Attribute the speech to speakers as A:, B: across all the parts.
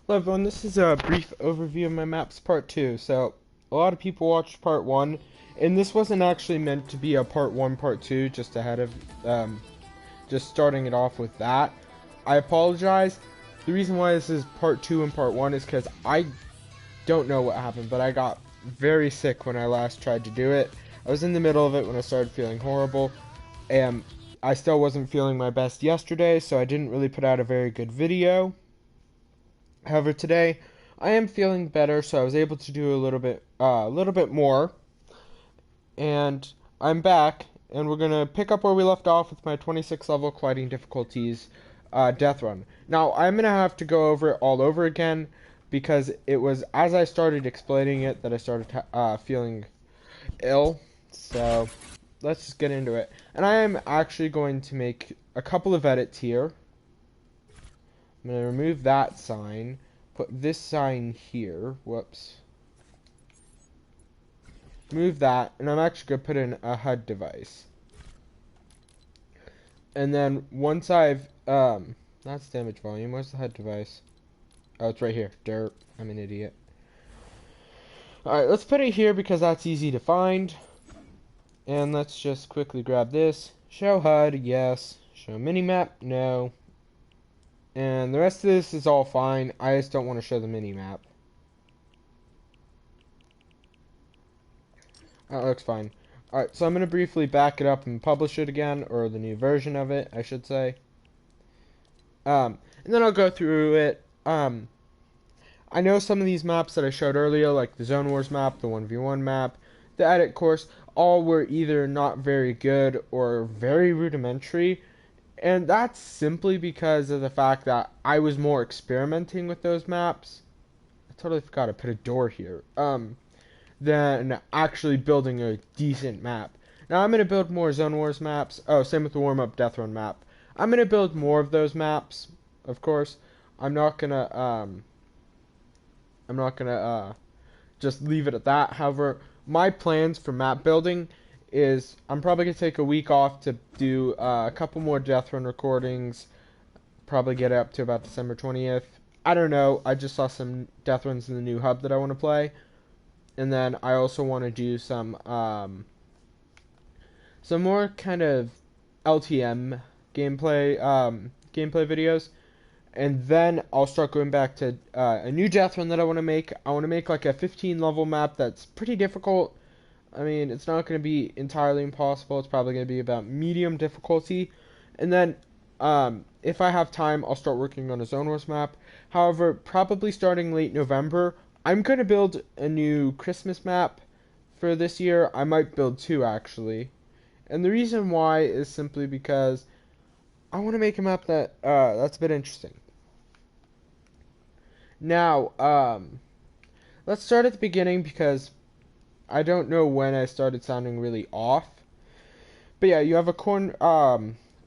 A: Hello everyone, this is a brief overview of my maps part 2. So, a lot of people watched part 1, and this wasn't actually meant to be a part 1, part 2, just ahead of, just starting it off with that. I apologize. The reason why this is part 2 and part 1 is because I don't know what happened, but I got very sick when I last tried to do it. I was in the middle of it when I started feeling horrible, and I still wasn't feeling my best yesterday, so I didn't really put out a very good video. However, today I am feeling better, so I was able to do a little bit more, and I'm back, and we're gonna pick up where we left off with my 26 level colliding difficulties death run. Now I'm gonna have to go over it all over again because it was as I started explaining it that I started feeling ill. So let's just get into it. And I am actually going to make a couple of edits here. I'm going to remove that sign, put this sign here, whoops, move that, and I'm actually going to put in a HUD device. And then once I've, that's damage volume, where's the HUD device? Oh, it's right here, dirt, I'm an idiot. Alright, let's put it here because that's easy to find. And let's just quickly grab this, show HUD, yes, show minimap, no. And the rest of this is all fine. I just don't want to show the mini-map. That looks fine. Alright, so I'm going to briefly back it up and publish it again, or the new version of it, I should say. And then I'll go through it. I know some of these maps that I showed earlier, like the Zone Wars map, the 1v1 map, the edit course, all were either not very good or very rudimentary. And that's simply because of the fact that I was more experimenting with those maps. I totally forgot to put a door here. Than actually building a decent map. Now I'm gonna build more Zone Wars maps. Oh, same with the warm-up Death Run map. I'm gonna build more of those maps, of course. I'm not gonna just leave it at that. However, my plans for map building is I'm probably going to take a week off to do a couple more Death Run recordings. Probably get up to about December 20th. I don't know. I just saw some Death Runs in the new hub that I want to play. And then I also want to do some more kind of LTM gameplay videos. And then I'll start going back to a new Death Run that I want to make. I want to make like a 15 level map that's pretty difficult. I mean, it's not going to be entirely impossible. It's probably going to be about medium difficulty. And then, if I have time, I'll start working on a Zone Wars map. However, probably starting late November, I'm going to build a new Christmas map for this year. I might build two, actually. And the reason why is simply because I want to make a map that's a bit interesting. Now, let's start at the beginning because I don't know when I started sounding really off. But yeah, you have a corn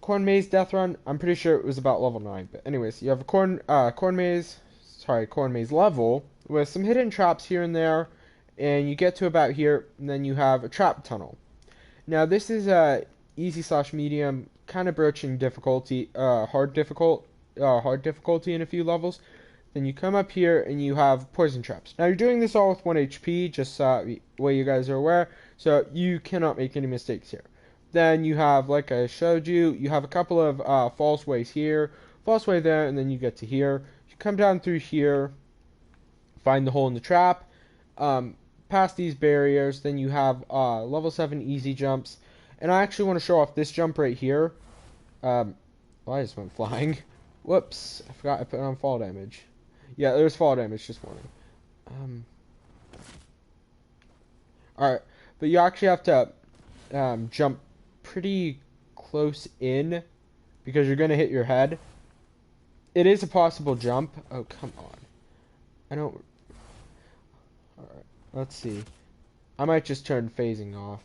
A: maze death run. I'm pretty sure it was about level 9. But anyways, you have a corn maze level with some hidden traps here and there, and you get to about here, and then you have a trap tunnel. Now this is a easy slash medium, kind of broaching difficulty, hard difficulty in a few levels. Then you come up here and you have poison traps. Now you're doing this all with 1 HP, just way you guys are aware, so you cannot make any mistakes here. Then you have, like I showed you, you have a couple of false ways here, false way there, and then you get to here. You come down through here, find the hole in the trap, past these barriers, then you have level 7 easy jumps. And I actually want to show off this jump right here. Well, I just went flying. Whoops, I forgot I put on fall damage. Yeah, there's fall damage, just warning. Alright, but you actually have to jump pretty close in because you're going to hit your head. It is a possible jump. Oh, come on. I don't... Alright, let's see. I might just turn phasing off.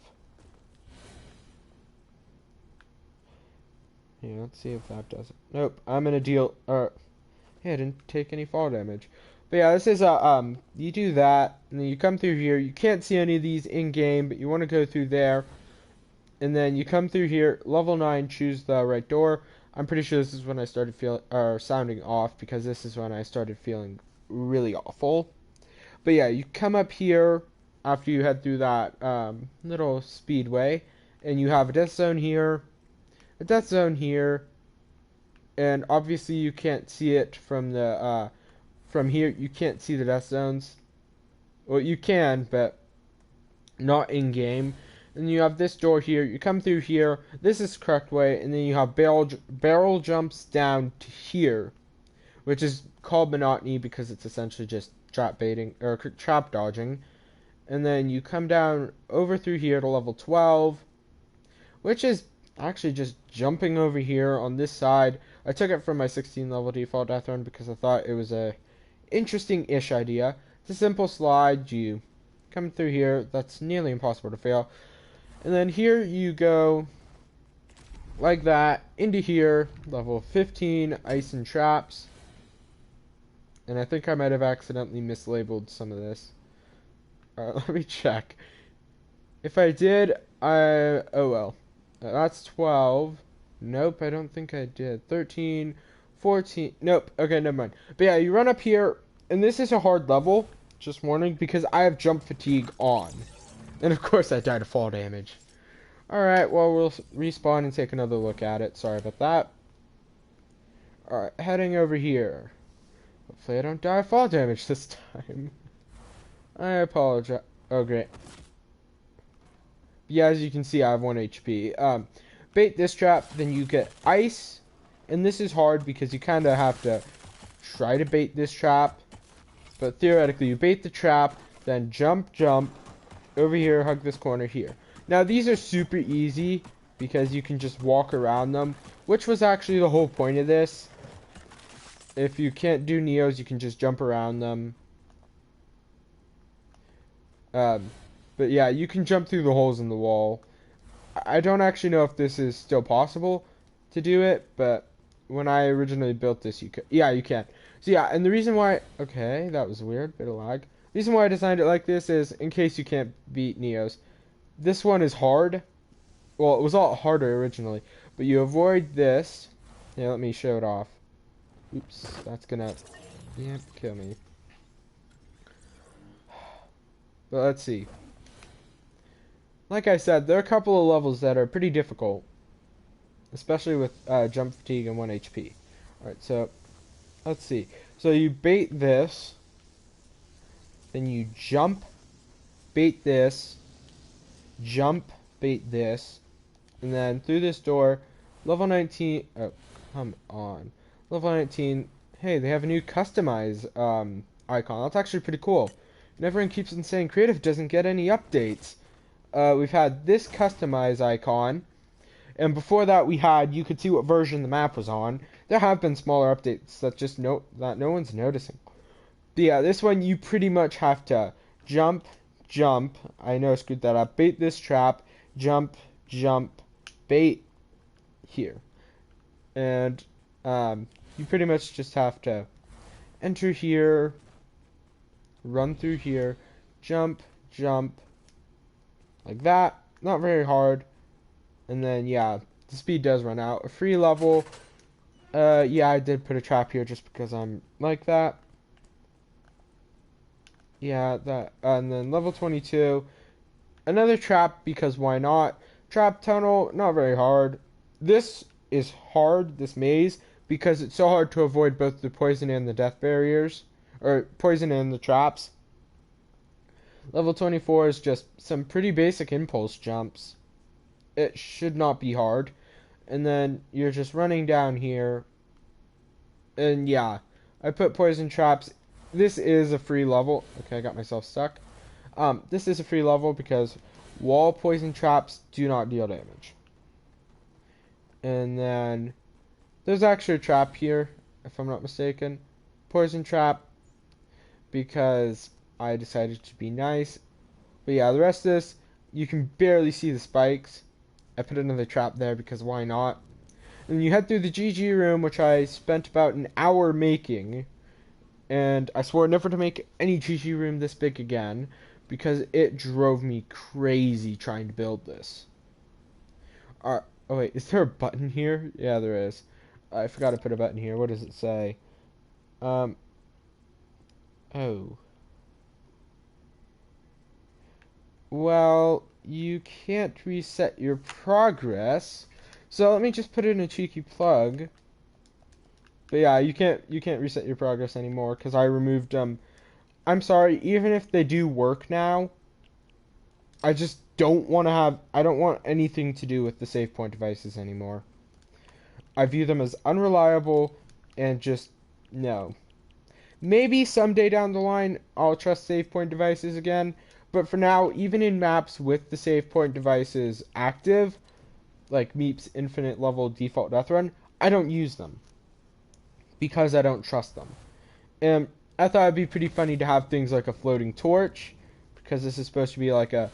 A: Yeah, let's see if that does it. Nope, I'm going to deal... Hey, I didn't take any fall damage. But yeah, this is you do that, and then you come through here. You can't see any of these in-game, but you want to go through there. And then you come through here, level 9, choose the right door. I'm pretty sure this is when I started sounding off, because this is when I started feeling really awful. But yeah, you come up here after you head through that little speedway, and you have a death zone here, a death zone here, and obviously you can't see it from the from here. You can't see the death zones. Well, you can, but not in game. And you have this door here. You come through here. This is the correct way, and then you have barrel jumps down to here, which is called monotony because it's essentially just trap baiting or trap dodging. And then you come down over through here to level 12, which is actually just jumping over here on this side. I took it from my 16 level default death run because I thought it was a interesting-ish idea. It's a simple slide. You come through here. That's nearly impossible to fail. And then here you go like that into here, level 15, ice and traps. And I think I might have accidentally mislabeled some of this. Let me check. If I did, oh well. That's 12. Nope, I don't think I did. 13, 14. Nope. Okay, never mind. But yeah, you run up here, and this is a hard level. Just warning, because I have jump fatigue on. And of course I died to fall damage. Alright, well, we'll respawn and take another look at it. Sorry about that. Alright, heading over here. Hopefully I don't die of fall damage this time. I apologize. Oh, great. Yeah, as you can see, I have 1 HP. Bait this trap, then you get ice. And this is hard because you kind of have to try to bait this trap. But theoretically, you bait the trap, then jump, over here, hug this corner here. Now, these are super easy because you can just walk around them, which was actually the whole point of this. If you can't do Neos, you can just jump around them. But yeah, you can jump through the holes in the wall. I don't actually know if this is still possible to do it, but when I originally built this, you could. Yeah, you can. So yeah, and the reason why... Okay, that was weird, bit of lag. The reason why I designed it like this is in case you can't beat Neos. This one is hard. Well, it was a lot harder originally, but you avoid this. Yeah, let me show it off. Oops, that's gonna... Yeah, kill me. But let's see. Like I said, there are a couple of levels that are pretty difficult. Especially with jump fatigue and 1 HP. Alright, so let's see. So you bait this. Then you jump, bait this, jump, bait this. And then through this door, level 19. Oh, come on. Level 19. Hey, they have a new customize icon. That's actually pretty cool. And everyone keeps on saying creative doesn't get any updates. We've had this customize icon. And before that, we had, you could see what version the map was on. There have been smaller updates that no one's noticing. But yeah, this one you pretty much have to jump. I know I screwed that up. Bait this trap. Jump. Bait here. And you pretty much just have to enter here. Run through here. Jump. Like that. Not very hard. And then, yeah, the speed does run out. A free level. Yeah, I did put a trap here just because I'm like that. Yeah, that. And then level 22. Another trap because why not? Trap tunnel, not very hard. This is hard, this maze, because it's so hard to avoid both the poison and the death barriers. Or poison and the traps. Level 24 is just some pretty basic impulse jumps. It should not be hard. And then you're just running down here. And yeah, I put poison traps. This is a free level. Okay, I got myself stuck. This is a free level because wall poison traps do not deal damage. And then there's actually a trap here, if I'm not mistaken. Poison trap because I decided to be nice. But yeah, the rest of this, you can barely see the spikes. I put another trap there because why not? And you head through the GG room, which I spent about an hour making. And I swore never to make any GG room this big again, because it drove me crazy trying to build this. Oh wait, is there a button here? Yeah, there is. I forgot to put a button here. What does it say? Oh. Well, you can't reset your progress. So let me just put in a cheeky plug. But yeah, you can't reset your progress anymore because I removed them. I'm sorry, even if they do work now, I just don't want to have I don't want anything to do with the save point devices anymore. I view them as unreliable and just no. Maybe someday down the line I'll trust save point devices again, but for now, even in maps with the save point devices active, like Meep's infinite level default death run, I don't use them because I don't trust them. And I thought it'd be pretty funny to have things like a floating torch, because this is supposed to be like a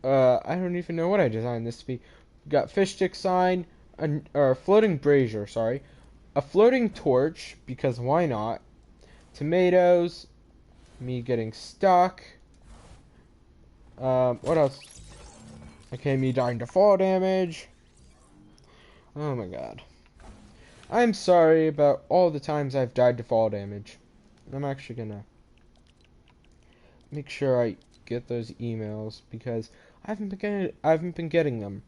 A: I don't even know what I designed this to be. Got fish stick sign, or a floating brazier, sorry. A floating torch, because why not? Tomatoes, me getting stuck. What else? Okay, me dying to fall damage. Oh my god. I'm sorry about all the times I've died to fall damage. I'm actually gonna make sure I get those emails because I haven't been getting them.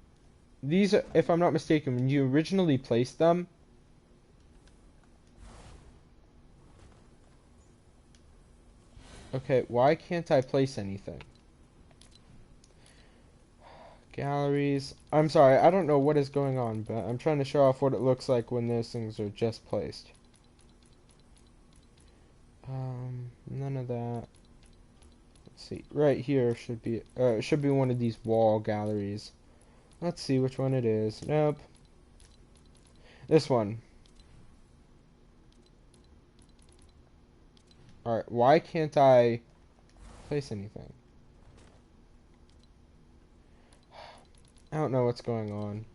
A: These are, if I'm not mistaken, when you originally placed them. Okay, why can't I place anything? Galleries. I'm sorry, I don't know what is going on, but I'm trying to show off what it looks like when those things are just placed. None of that. Let's see. Right here should be one of these wall galleries. Let's see which one it is. Nope. This one. Alright, why can't I place anything? I don't know what's going on.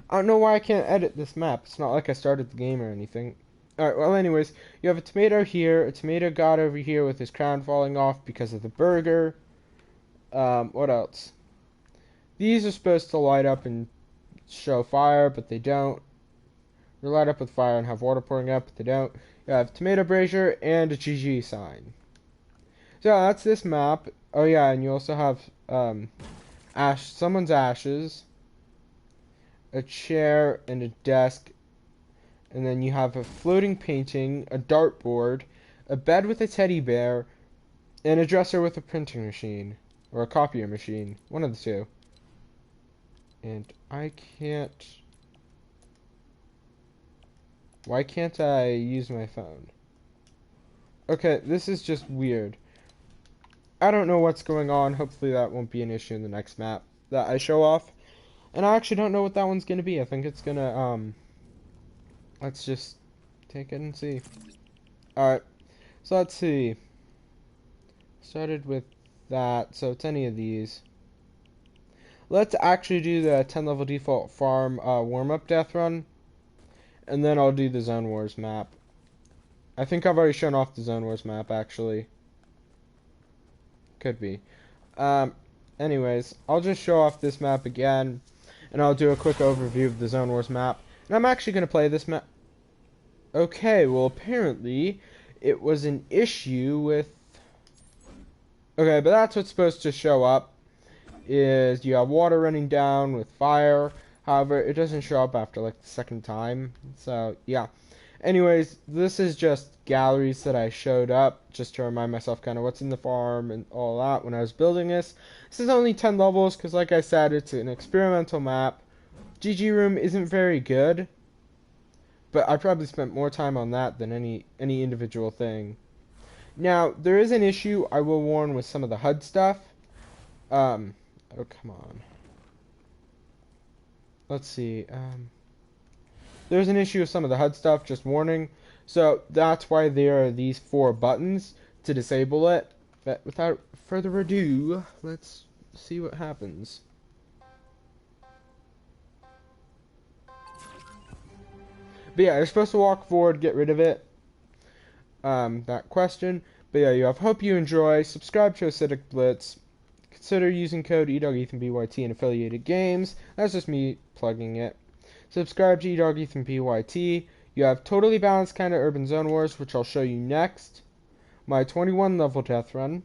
A: I don't know why I can't edit this map. It's not like I started the game or anything. Alright, well anyways, you have a tomato here, a tomato god over here with his crown falling off because of the burger. What else? These are supposed to light up and show fire, but they don't. They light up with fire and have water pouring out, but they don't. You have tomato brazier and a GG sign. So that's this map. Oh yeah, and you also have someone's ashes, a chair and a desk, and then you have a floating painting, a dartboard, a bed with a teddy bear, and a dresser with a printing machine or a copier machine, one of the two. And I can't. Why can't I use my phone? Okay, this is just weird. I don't know what's going on. Hopefully that won't be an issue in the next map that I show off. And I actually don't know what that one's going to be. I think it's going to, let's just take it and see. Alright, so let's see. Started with that, so it's any of these. Let's actually do the 10 level default farm warm-up death run. And then I'll do the Zone Wars map. I think I've already shown off the Zone Wars map, actually. Could be. Anyways, I'll just show off this map again. And I'll do a quick overview of the Zone Wars map. And I'm actually going to play this map. Okay, well apparently it was an issue with... Okay, but that's what's supposed to show up. Is you have water running down with fire. However, it doesn't show up after like the second time. So, yeah. Anyways, this is just galleries that I showed up just to remind myself kind of what's in the farm and all that when I was building this. This is only 10 levels because, like I said, it's an experimental map. GG Room isn't very good, but I probably spent more time on that than any individual thing. Now, there is an issue, I will warn, with some of the HUD stuff. Oh, come on. Let's see. There's an issue with some of the HUD stuff, just warning. So that's why there are these 4 buttons to disable it. But without further ado, let's see what happens. But yeah, you're supposed to walk forward, get rid of it. That question. But yeah, you have hope you enjoy. Subscribe to Acidic Blitz. Consider using code Edaug-ethanb-YT in affiliated games. That's just me plugging it. Subscribe to Edaug-ethanb-YT. You have Totally Balanced Kind of Urban Zone Wars, which I'll show you next. my 21 level death run,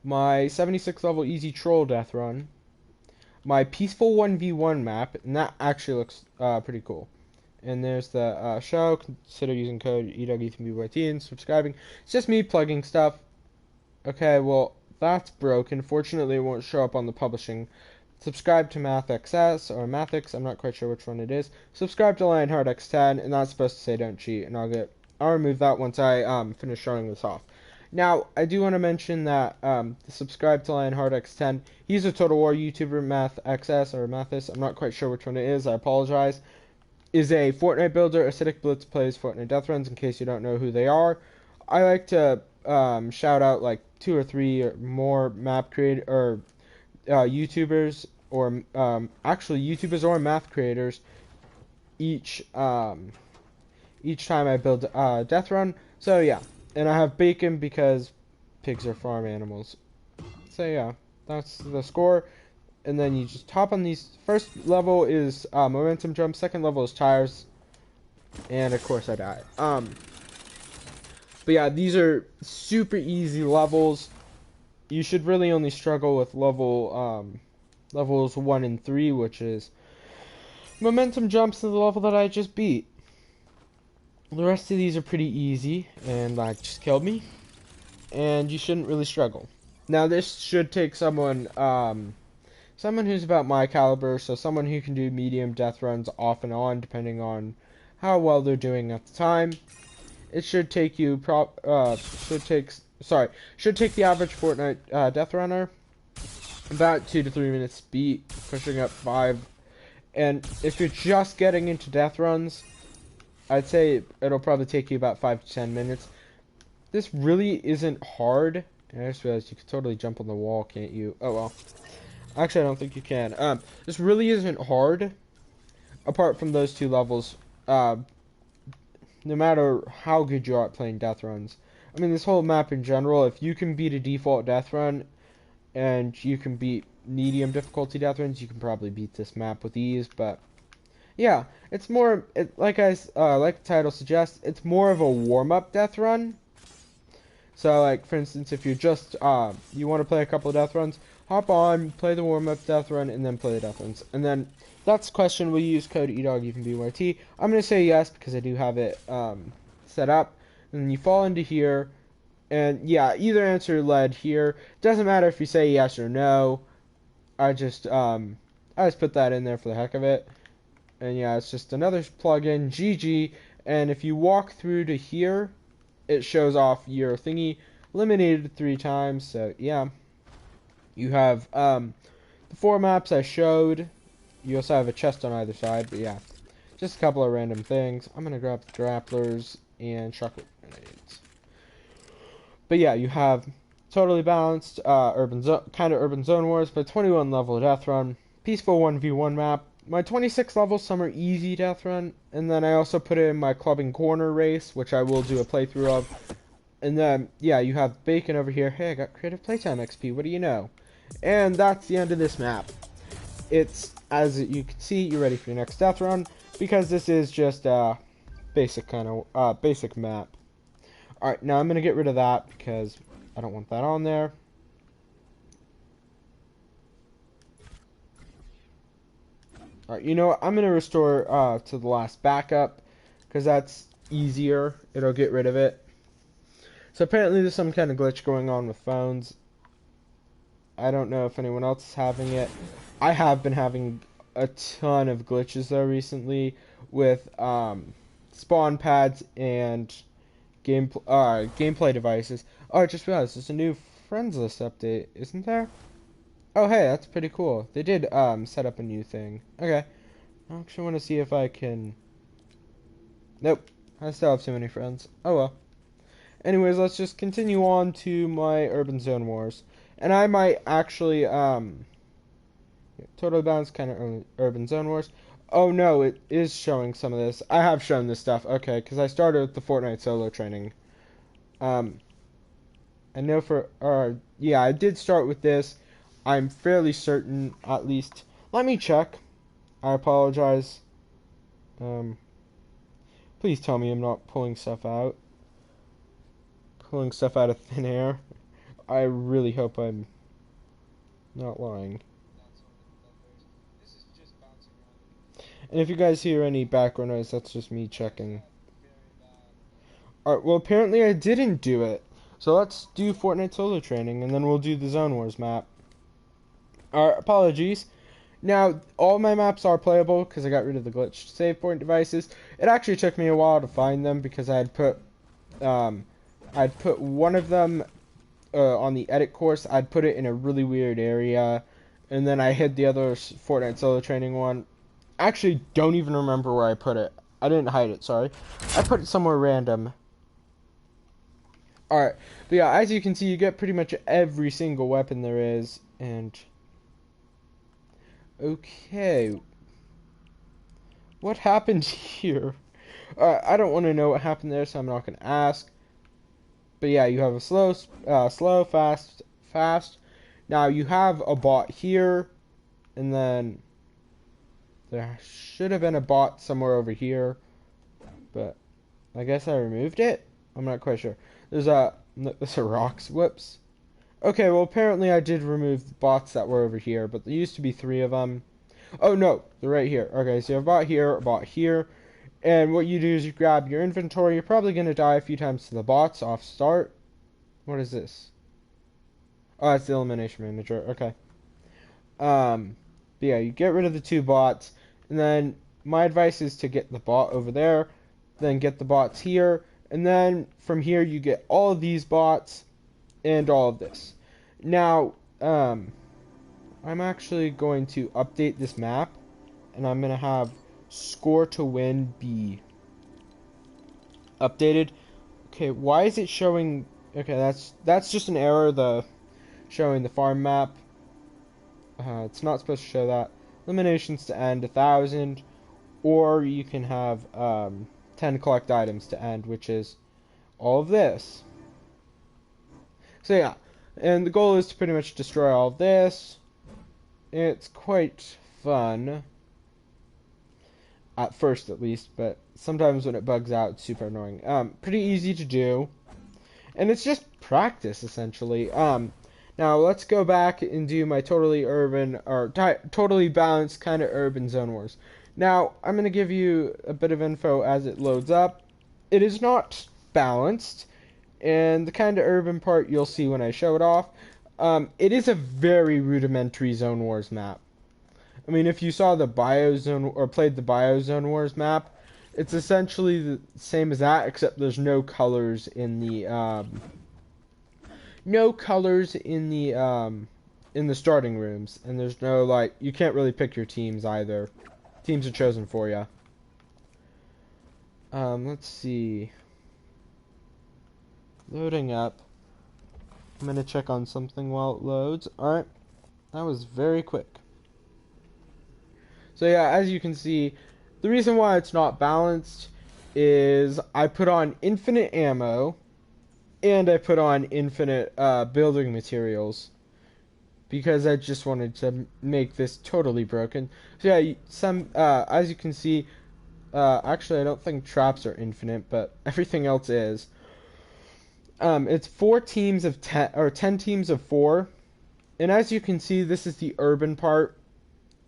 A: my 76 level easy troll death run, my peaceful 1v1 map, and that actually looks pretty cool. And there's the show. Consider using code Edaug-ethanb-YT and subscribing. It's just me plugging stuff. Okay, well, that's broken. Fortunately, it won't show up on the publishing. Subscribe to MathXS or Mathix. I'm not quite sure which one it is. Subscribe to Lionheart X10, and that's supposed to say don't cheat. And I'll remove that once I finish showing this off. Now, I do want to mention that subscribe to Lionheart X10. He's a Total War YouTuber, MathXS or Mathis. I'm not quite sure which one it is. I apologize. Is a Fortnite builder. Acidic Blitz plays Fortnite death runs. In case you don't know who they are, I like to shout out like 2 or 3 or more map creator or YouTubers or actually YouTubers or math creators each time I build a death run. So yeah, and I have bacon because pigs are farm animals. So yeah, that's the score. And then you just hop on these. First level is momentum jump. Second level is tires, and of course I die. But yeah, these are super easy levels. You should really only struggle with levels 1 and 3, which is momentum jumps to the level that I just beat. The rest of these are pretty easy, and that just killed me. And you shouldn't really struggle. Now this should take someone who's about my caliber, so someone who can do medium death runs off and on, depending on how well they're doing at the time. It should take you should take the average Fortnite death runner about 2 to 3 minutes to beat, pushing up 5. And if you're just getting into death runs, I'd say it'll probably take you about 5 to 10 minutes. This really isn't hard. I just realized you could totally jump on the wall, can't you? Oh well. Actually, I don't think you can. This really isn't hard, apart from those 2 levels. No matter how good you are at playing death runs. I mean, this whole map in general, if you can beat a default death run, and you can beat medium difficulty death runs, you can probably beat this map with ease. But yeah, it's more, like the title suggests, it's more of a warm-up death run. So, like, for instance, if you just, you want to play a couple of death runs, hop on, play the warm-up death run, and then play the death runs. And then, that's the question, will you use code Edaug-ethanb-YT? I'm going to say yes, because I do have it set up. And then you fall into here, and yeah, either answer led here. Doesn't matter if you say yes or no. I just put that in there for the heck of it. And yeah, it's just another plugin, GG. And if you walk through to here, it shows off your thingy, eliminated 3 times. So yeah, you have the 4 maps I showed. You also have a chest on either side, but yeah, just a couple of random things. I'm gonna grab the grapplers and chocolate grenades. But yeah, you have totally balanced urban zone wars, but 21 level death run, peaceful 1v1 map. My 26 level summer easy death run, and then I also put in my clubbing corner race, which I will do a playthrough of. And then yeah, you have bacon over here. Hey, I got creative playtime XP. What do you know? And that's the end of this map. It's, as you can see, you're ready for your next death run, because this is just a basic basic map. Alright, now I'm going to get rid of that, because I don't want that on there. Alright, you know what, I'm going to restore to the last backup, because that's easier. It'll get rid of it. So apparently there's some kind of glitch going on with phones. I don't know if anyone else is having it. I have been having a ton of glitches though recently with spawn pads and gameplay devices. Oh, I just realized there's a new friends list update, isn't there? Oh, hey, that's pretty cool. They did set up a new thing. Okay. I actually want to see if I can... Nope. I still have too many friends. Oh well. Anyways, let's just continue on to my Urban Zone Wars. And I might actually, totally balanced kind of Urban Zone Wars. Oh no, it is showing some of this. I have shown this stuff. Okay, because I started with the Fortnite solo training. I know yeah, I did start with this. I'm fairly certain, at least. Let me check. I apologize. Please tell me I'm not pulling stuff out. pulling stuff out of thin air. I really hope I'm not lying. And if you guys hear any background noise, that's just me checking. Alright, well apparently I didn't do it. So let's do Fortnite solo training, and then we'll do the Zone Wars map. Alright, apologies. Now, all my maps are playable because I got rid of the glitched save point devices. It actually took me a while to find them because I'd put one of them on the edit course. I'd put it in a really weird area, and then I hid the other Fortnite solo training one. Actually, don't even remember where I put it. I didn't hide it, sorry. I put it somewhere random. Alright, but yeah, as you can see, you get pretty much every single weapon there is, and... Okay. What happened here? I don't want to know what happened there, so I'm not going to ask. But yeah, you have a slow, fast. Now, you have a bot here, and then... There should have been a bot somewhere over here, but I guess I removed it? I'm not quite sure. There's a rocks. Whoops. Okay, well apparently I did remove the bots that were over here, but there used to be 3 of them. Oh no, they're right here. Okay, so you have a bot here, and what you do is you grab your inventory. You're probably going to die a few times to the bots off start. What is this? Oh, that's the elimination manager. Okay. But yeah, you get rid of the 2 bots, and then my advice is to get the bot over there, then get the bots here, and then from here you get all of these bots and all of this. Now, I'm actually going to update this map, and I'm going to have score to win be updated. Okay, why is it showing... Okay, that's just an error, showing the farm map. It's not supposed to show that. Eliminations to end 1,000, or you can have 10 collect items to end, which is all of this. So yeah, and the goal is to pretty much destroy all of this. It's quite fun, at first at least, but sometimes when it bugs out, it's super annoying. Pretty easy to do, and it's just practice essentially. Now let's go back and do my totally urban, or totally balanced kind of urban Zone Wars. Now, I'm going to give you a bit of info as it loads up. It is not balanced, and the kind of urban part you'll see when I show it off. It is a very rudimentary Zone Wars map. I mean, if you saw the Biozone, or played the Biozone Wars map, it's essentially the same as that, except there's no colors in the, in the starting rooms, and there's no, like, you can't really pick your teams either. Teams are chosen for you. Let's see. Loading up. I'm gonna check on something while it loads. Alright. That was very quick. So yeah, as you can see, the reason why it's not balanced is I put on infinite ammo, and I put on infinite building materials, because I just wanted to make this totally broken. So yeah, as you can see, actually I don't think traps are infinite, but everything else is. It's 4 teams of 10, or 10 teams of 4, and as you can see, this is the urban part,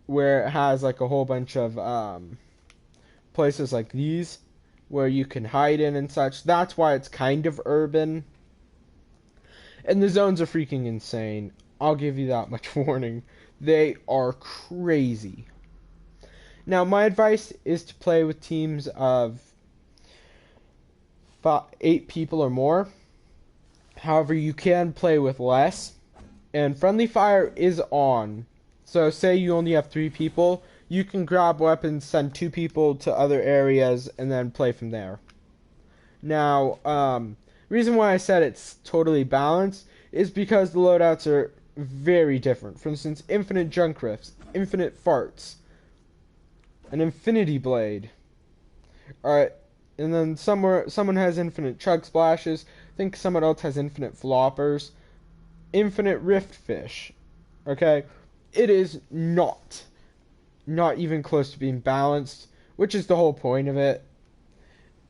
A: where it has like a whole bunch of places like these, where you can hide in and such. That's why it's kind of urban. And the zones are freaking insane. I'll give you that much warning. They are crazy. Now, my advice is to play with teams of 8 people or more. However, you can play with less. And friendly fire is on. So say you only have 3 people, you can grab weapons, send 2 people to other areas, and then play from there. Now, reason why I said it's totally balanced is because the loadouts are very different. For instance, infinite junk rifts, infinite farts, an infinity blade. Alright, and then someone has infinite chug splashes. I think someone else has infinite floppers. Infinite rift fish. Okay? It is not even close to being balanced, which is the whole point of it.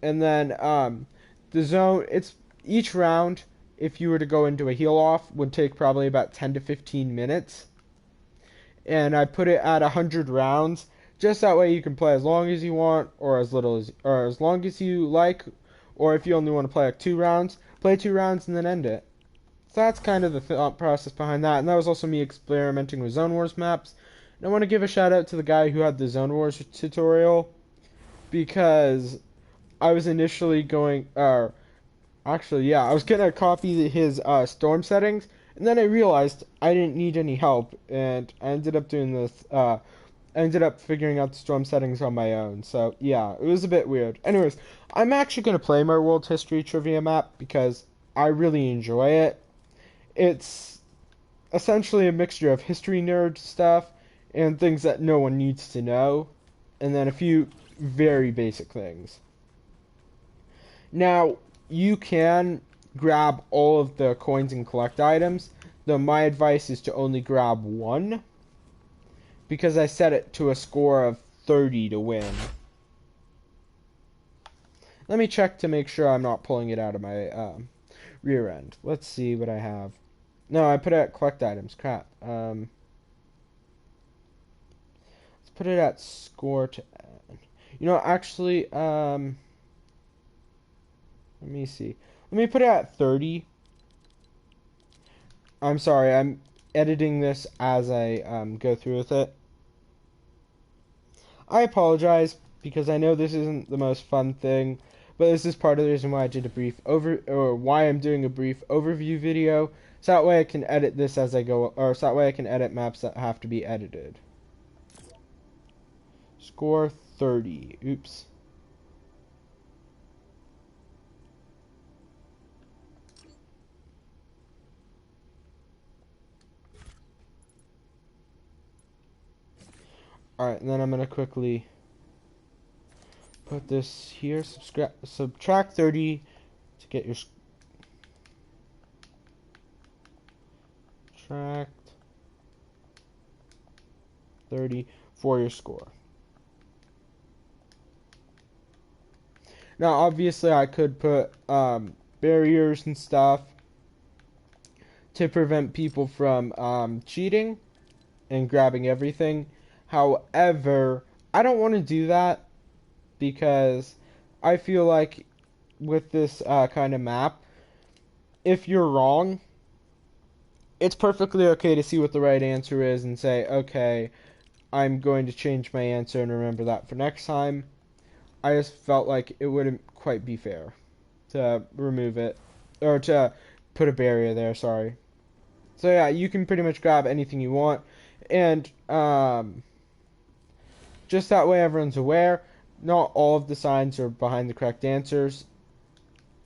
A: And then the zone, it's each round, if you were to go into a heal off, would take probably about 10 to 15 minutes. And I put it at 100 rounds, just that way you can play as long as you want, or as little as, or as long as you like, or if you only want to play like 2 rounds, play 2 rounds and then end it. So that's kind of the thought process behind that, and that was also me experimenting with Zone Wars maps. And I want to give a shout out to the guy who had the Zone Wars tutorial, because I was initially going, actually, yeah, I was gonna copy his storm settings, and then I realized I didn't need any help, and I ended up doing this. I ended up figuring out the storm settings on my own. So yeah, it was a bit weird. Anyways, I'm actually gonna play my world history trivia map because I really enjoy it. It's essentially a mixture of history nerd stuff and things that no one needs to know, and then a few very basic things. Now, you can grab all of the coins and collect items, though my advice is to only grab one, because I set it to a score of 30 to win. Let me check to make sure I'm not pulling it out of my rear end. Let's see what I have. No, I put it at collect items. Crap. Let's put it at score to... actually, let me see. Let me put it at 30. I'm sorry, I'm editing this as I go through with it. I apologize, because I know this isn't the most fun thing, but this is part of the reason why I did a brief why I'm doing a brief overview video, so that way I can edit this as I go, or so that way I can edit maps that have to be edited. Score 30. Oops. Alright, and then I'm going to quickly put this here. Subtract 30 to get your... Subtract 30 for your score. Now, obviously, I could put barriers and stuff to prevent people from cheating and grabbing everything. However, I don't want to do that, because I feel like with this kind of map, if you're wrong, it's perfectly okay to see what the right answer is and say, okay, I'm going to change my answer and remember that for next time. I just felt like it wouldn't quite be fair to remove it, or to put a barrier there, sorry. So yeah, you can pretty much grab anything you want, and just that way everyone's aware, not all of the signs are behind the correct answers.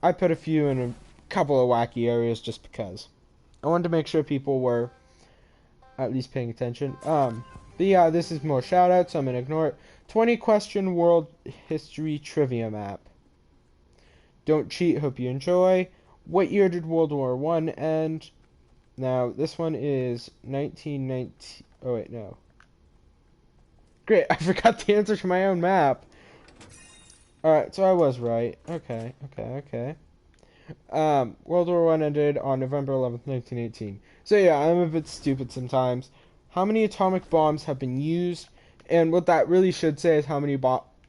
A: I put a few in a couple of wacky areas just because. I wanted to make sure people were at least paying attention. But yeah, this is more shoutouts, so I'm going to ignore it. 20 question world history trivia map. Don't cheat, hope you enjoy. What year did World War I end? Now, this one is 1919... Oh, wait, no. Great, I forgot the answer to my own map. Alright, so I was right. Okay. World War I ended on November 11th, 1918. So yeah, I'm a bit stupid sometimes. How many atomic bombs have been used? And what that really should say is how many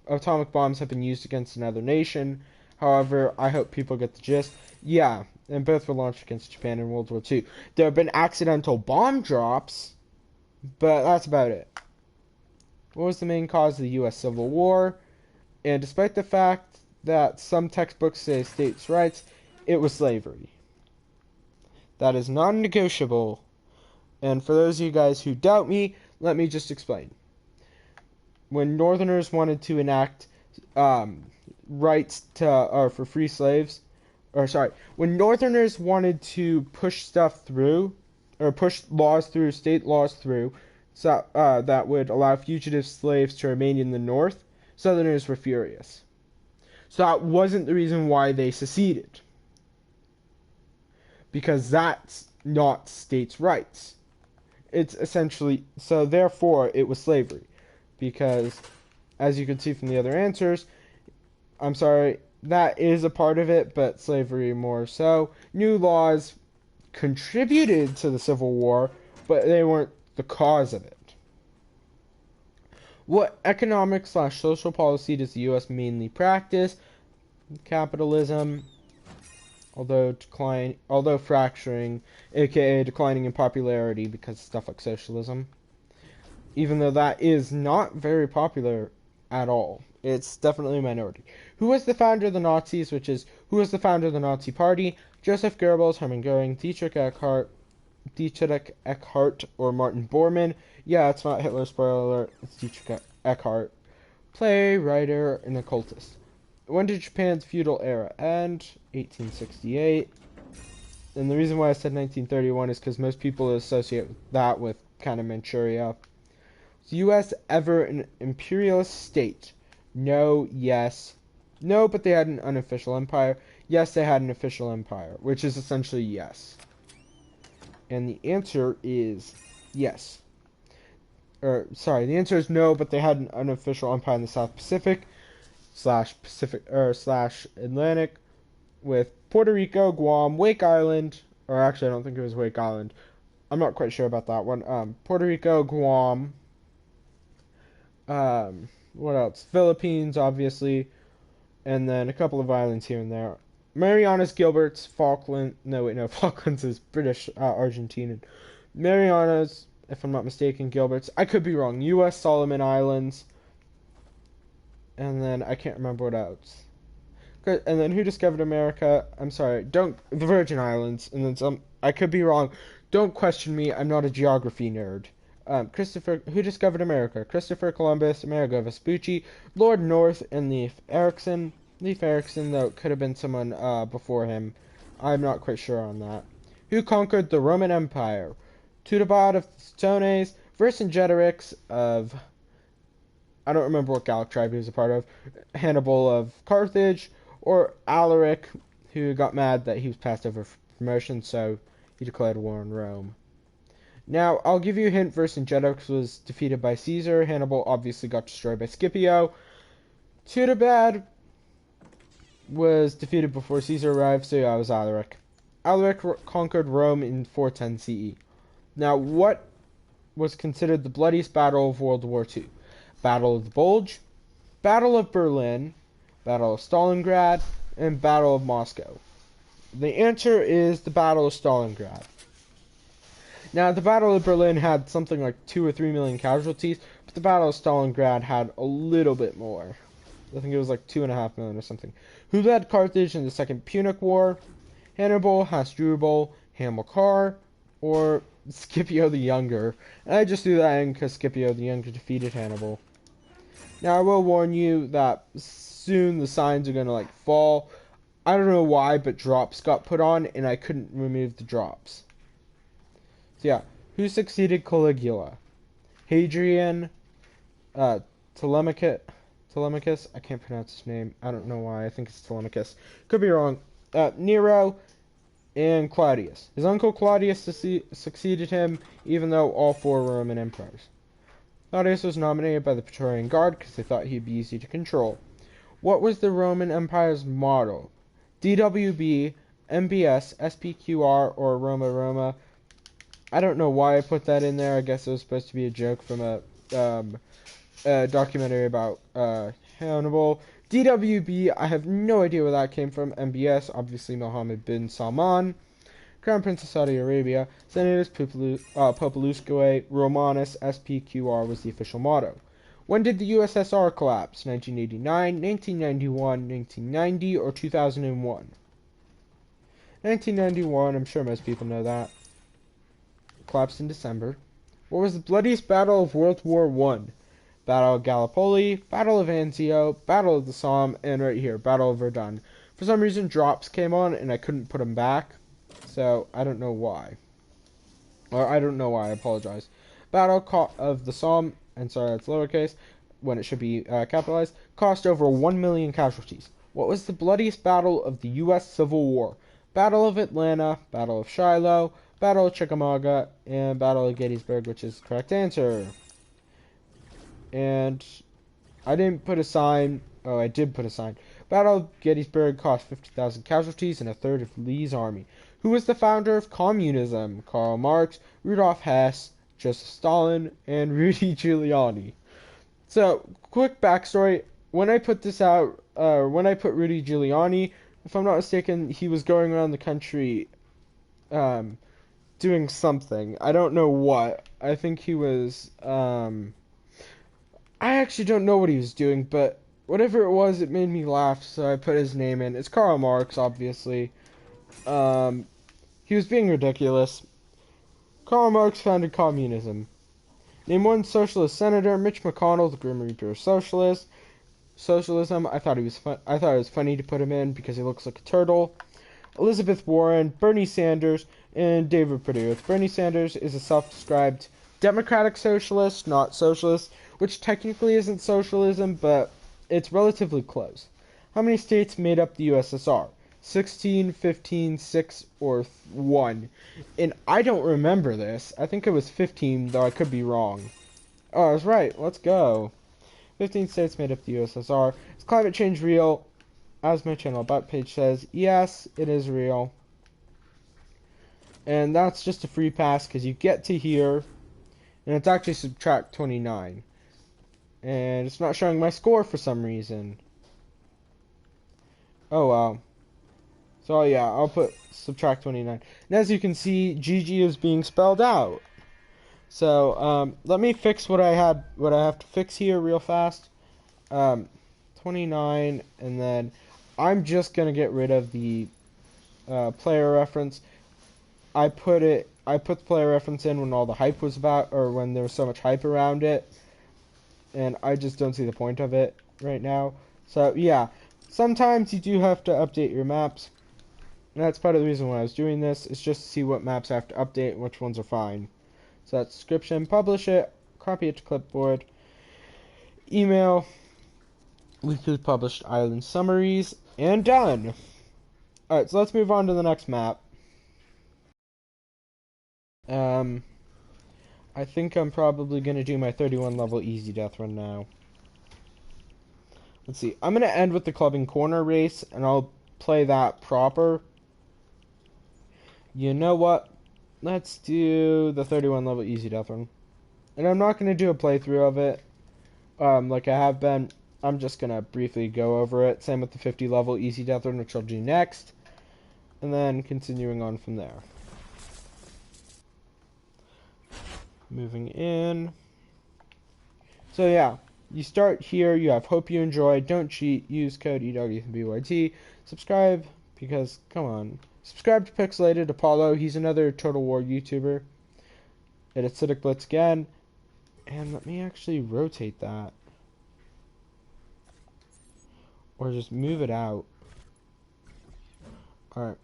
A: atomic bombs have been used against another nation. However, I hope people get the gist. Yeah, and both were launched against Japan in World War II. There have been accidental bomb drops, but that's about it. What was the main cause of the U.S. Civil War? And despite the fact that some textbooks say states' rights, it was slavery. That is non-negotiable. And for those of you guys who doubt me, let me just explain. When Northerners wanted to enact rights to, or for free slaves, when Northerners wanted to push stuff through, or push laws through, state laws through, so that would allow fugitive slaves to remain in the North, Southerners were furious. So that wasn't the reason why they seceded, because that's not states' rights. It's essentially, so therefore it was slavery, because as you can see from the other answers, I'm sorry, that is a part of it, but slavery more so. New laws contributed to the Civil War, but they weren't the cause of it. What economic/social policy does the U.S. mainly practice? Capitalism, although fracturing, aka declining in popularity because of stuff like socialism. Even though that is not very popular at all. It's definitely a minority. Who was the founder of the Nazis, who was the founder of the Nazi Party? Joseph Goebbels, Hermann Goering, Dietrich Eckart, or Martin Bormann. Yeah, it's not Hitler, spoiler alert, it's Dietrich Eckart. Playwright, and occultist. When did Japan's feudal era end? 1868. And the reason why I said 1931 is because most people associate that with kind of Manchuria. Was the U.S. ever an imperialist state? No, yes. No, but they had an unofficial empire. Yes, they had an official empire, which is essentially yes. And the answer is yes. The answer is no, but they had an unofficial empire in the South Pacific slash Atlantic with Puerto Rico, Guam, Wake Island, or actually I don't think it was Wake Island. I'm not quite sure about that one. Puerto Rico, Guam, what else? Philippines, obviously, and then a couple of islands here and there. Marianas, Gilberts, Falkland. No, wait, no. Falklands is British, Argentinian. Marianas, if I'm not mistaken, Gilberts. I could be wrong. U.S. Solomon Islands. And then I can't remember what else. And then who discovered America? I'm sorry. The Virgin Islands. And then some. I could be wrong. Don't question me. I'm not a geography nerd. Who discovered America? Christopher Columbus, Amerigo Vespucci, Lord North, and Leif Erikson. Leif Erikson, though, could have been someone before him. I'm not quite sure on that. Who conquered the Roman Empire? Teutobod of Stones, Vercingetorix of... I don't remember what Gallic tribe he was a part of. Hannibal of Carthage, or Alaric, who got mad that he was passed over for promotion, so he declared war on Rome. Now, I'll give you a hint. Vercingetorix was defeated by Caesar. Hannibal obviously got destroyed by Scipio. Teutobod was defeated before Caesar arrived, so yeah, it was Alaric. Alaric conquered Rome in 410 CE. Now, what was considered the bloodiest battle of World War II? Battle of the Bulge, Battle of Berlin, Battle of Stalingrad, and Battle of Moscow. The answer is the Battle of Stalingrad. Now, the Battle of Berlin had something like 2 or 3 million casualties, but the Battle of Stalingrad had a little bit more. I think it was like 2.5 million or something. Who led Carthage in the Second Punic War? Hannibal, Hasdrubal, Hamilcar, or Scipio the Younger. And I just threw that in because Scipio the Younger defeated Hannibal. Now, I will warn you that soon the signs are going to fall. I don't know why, but drops got put on, and I couldn't remove the drops. So yeah, who succeeded Caligula? Hadrian, Telemachus, I can't pronounce his name. I don't know why. I think it's Telemachus. Could be wrong. Nero and Claudius. His uncle Claudius succeeded him, even though all 4 were Roman emperors. Claudius was nominated by the Praetorian Guard because they thought he'd be easy to control. What was the Roman Empire's motto? DWB, MBS, SPQR, or Roma Roma? I don't know why I put that in there. I guess it was supposed to be a joke from a documentary about Hannibal. DWB, I have no idea where that came from. MBS, obviously Mohammed bin Salman. Crown Prince of Saudi Arabia. Senatus Populusque Romanus, SPQR was the official motto. When did the USSR collapse? 1989, 1991, 1990, or 2001? 1991, I'm sure most people know that. Collapsed in December. What was the bloodiest battle of World War I? Battle of Gallipoli, Battle of Anzio, Battle of the Somme, and right here, Battle of Verdun. For some reason, drops came on, and I couldn't put them back. So, I don't know why. Or, I don't know why, I apologize. Battle of the Somme, and sorry, that's lowercase, when it should be capitalized, cost over 1 million casualties. What was the bloodiest battle of the U.S. Civil War? Battle of Atlanta, Battle of Shiloh, Battle of Chickamauga, and Battle of Gettysburg, which is the correct answer. And I didn't put a sign. Oh, I did put a sign. Battle of Gettysburg cost 50,000 casualties and a third of Lee's army. Who was the founder of communism? Karl Marx, Rudolf Hess, Joseph Stalin, and Rudy Giuliani. So, quick backstory. When I put this out, when I put Rudy Giuliani, if I'm not mistaken, he was going around the country doing something. I don't know what. I think he was, I actually don't know what he was doing, but whatever it was, it made me laugh, so I put his name in. It's Karl Marx, obviously. He was being ridiculous. Karl Marx founded communism. Name one socialist senator. Mitch McConnell, the Grim Reaper of socialism. I thought it was funny to put him in because he looks like a turtle. Elizabeth Warren, Bernie Sanders, and David Perdue. Bernie Sanders is a self-described democratic socialist, not socialist, which technically isn't socialism, but it's relatively close. How many states made up the USSR? 16, 15, 6, or 1. And I don't remember this. I think it was 15, though I could be wrong. Oh, I was right. Let's go. 15 states made up the USSR. Is climate change real? As my channel about page says, yes, it is real. And that's just a free pass because you get to here, and it's actually subtract 29. And it's not showing my score for some reason. Oh, wow. So yeah, I'll put subtract 29. And as you can see, GG is being spelled out. So let me fix what I have to fix here real fast. 29, and then I'm just gonna get rid of the player reference. I put the player reference in when all the hype was about, or when there was so much hype around it, and I just don't see the point of it right now. So yeah, sometimes you do have to update your maps. And that's part of the reason why I was doing this, is just to see what maps I have to update and which ones are fine. So that's description, publish it, copy it to clipboard, email, weekly published island summaries, and done! Alright, so let's move on to the next map. I think I'm probably going to do my 31 level easy death run now. Let's see, I'm going to end with the clubbing corner race, and I'll play that proper. You know what? Let's do the 31 level easy death run. And I'm not going to do a playthrough of it like I have been. I'm just going to briefly go over it. Same with the 50 level easy death run, which I'll do next. And then continuing on from there. Moving in. So yeah, you start here. You have hope you enjoy. Don't cheat. Use code Edaug-ethanb-YT. Subscribe because, come on. Subscribe to Pixelated Apollo. He's another Total War YouTuber. Hit Acidic Blitz again. And let me actually rotate that. Or just move it out. Alright.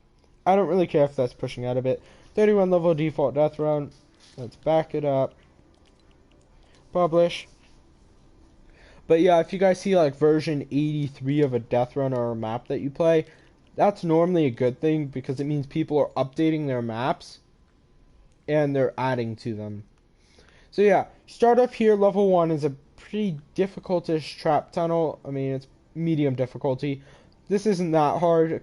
A: I don't really care if that's pushing out a bit. 31 level default death run. Let's back it up. Publish. But yeah, if you guys see like version 83 of a death run or a map that you play, that's normally a good thing because it means people are updating their maps and they're adding to them. So yeah, start up here. Level 1 is a pretty difficult-ish trap tunnel. I mean, it's medium difficulty. This isn't that hard.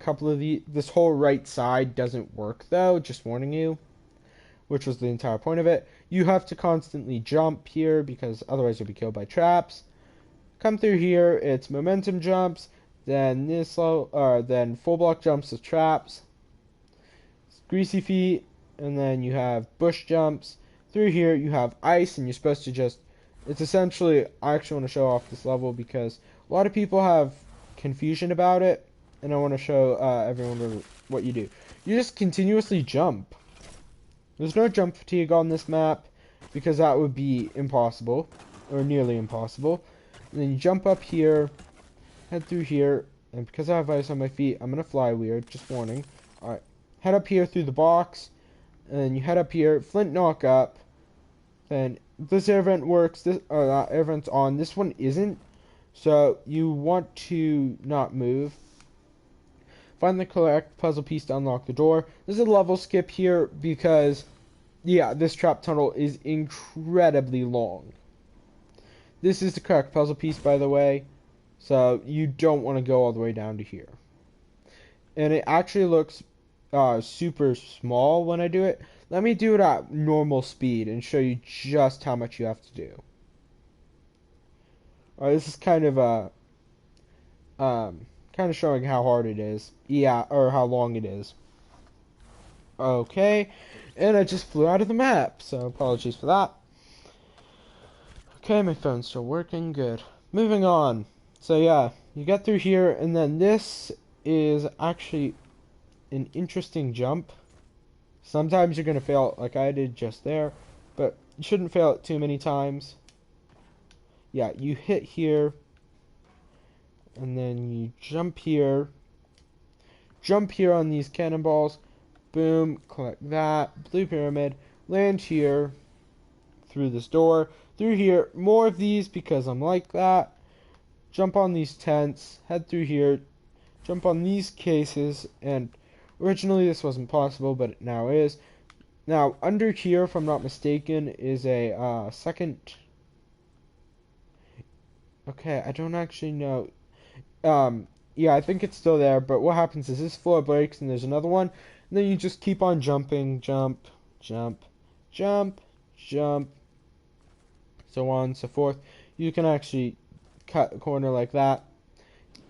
A: This whole right side doesn't work though, just warning you, which was the entire point of it. You have to constantly jump here because otherwise you'll be killed by traps. Come through here, it's momentum jumps, then then full block jumps with traps, greasy feet, and then you have bush jumps. Through here you have ice, and you're supposed to just, it's essentially, I actually want to show off this level because a lot of people have confusion about it, and I want to show everyone what you do. You just continuously jump. There's no jump fatigue on this map because that would be impossible, or nearly impossible. And then you jump up here, head through here, and because I have ice on my feet, I'm going to fly weird, just warning. Alright, head up here through the box, and then you head up here, flint knock up, then this air vent works, that air vent's on, this one isn't, so you want to not move. Find the correct puzzle piece to unlock the door. There's a level skip here because, yeah, this trap tunnel is incredibly long. This is the correct puzzle piece, by the way. So you don't want to go all the way down to here. And it actually looks super small when I do it. Let me do it at normal speed and show you just how much you have to do. Alright, this is kind of kind of showing how hard it is. Yeah, or how long it is. Okay, and I just flew out of the map, so apologies for that. Okay, my phone's still working, good. Moving on. So yeah, you get through here, and then this is actually an interesting jump. Sometimes you're going to fail it like I did just there, but you shouldn't fail it too many times. Yeah, you hit here, and then you jump here on these cannonballs, boom, collect that, blue pyramid, land here, through this door, through here, more of these because I'm like that, jump on these tents, head through here, jump on these cases, and originally this wasn't possible, but it now is. Now, under here, if I'm not mistaken, is a second... Okay, I don't actually know. Yeah, I think it's still there, but what happens is this floor breaks and there's another one, and then you just keep on jumping, jump, jump, jump, jump, so on and so forth. You can actually cut a corner like that.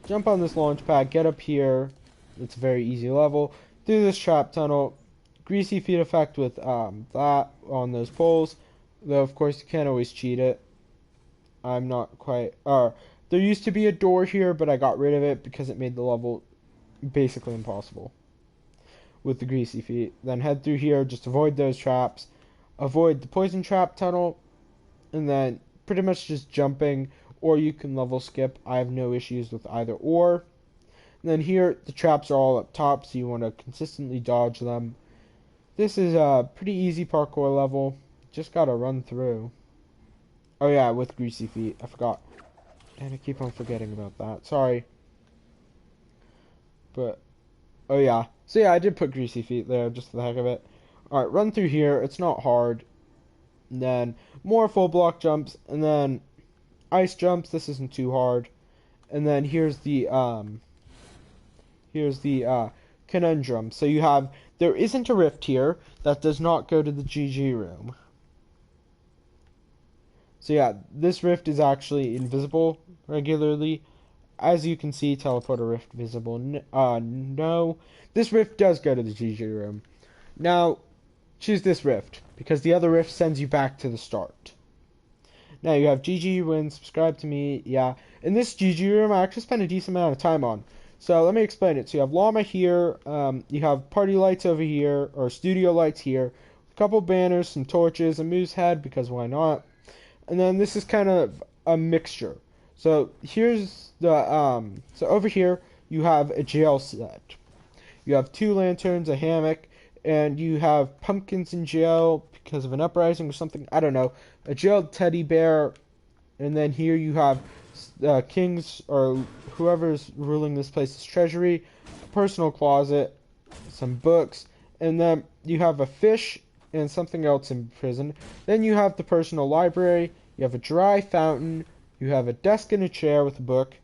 A: Jump on this launch pad, get up here. It's a very easy level. Through this trap tunnel, greasy feet effect with that on those poles. Though, of course, you can't always cheat it. I'm not quite... there used to be a door here, but I got rid of it because it made the level basically impossible with the greasy feet. Then head through here, just avoid those traps. Avoid the poison trap tunnel, and then pretty much just jumping, or you can level skip. I have no issues with either or. And then here, the traps are all up top, so you want to consistently dodge them. This is a pretty easy parkour level. Just gotta run through. Oh yeah, with greasy feet. I forgot. And I keep on forgetting about that. Sorry. But, oh yeah. So yeah, I did put greasy feet there, just for the heck of it. Alright, run through here. It's not hard. And then more full block jumps. And then ice jumps. This isn't too hard. And then here's the conundrum. So you have, there isn't a rift here that does not go to the GG room. So yeah, this rift is actually invisible regularly. As you can see, teleporter rift visible. No. This rift does go to the GG room. Now, choose this rift, because the other rift sends you back to the start. Now you have GG win, subscribe to me, yeah. In this GG room, I actually spent a decent amount of time on. So let me explain it. So you have llama here, you have party lights over here, or studio lights here, a couple banners, some torches, a moose head, because why not? And then this is kind of a mixture. So here's the, so over here, you have a jail set. You have 2 lanterns, a hammock, and you have pumpkins in jail because of an uprising or something. I don't know. A jailed teddy bear. And then here you have kings or whoever's ruling this place's treasury, a personal closet, some books, and then you have a fish and something else in prison. Then you have the personal library, you have a dry fountain, you have a desk and a chair with a book,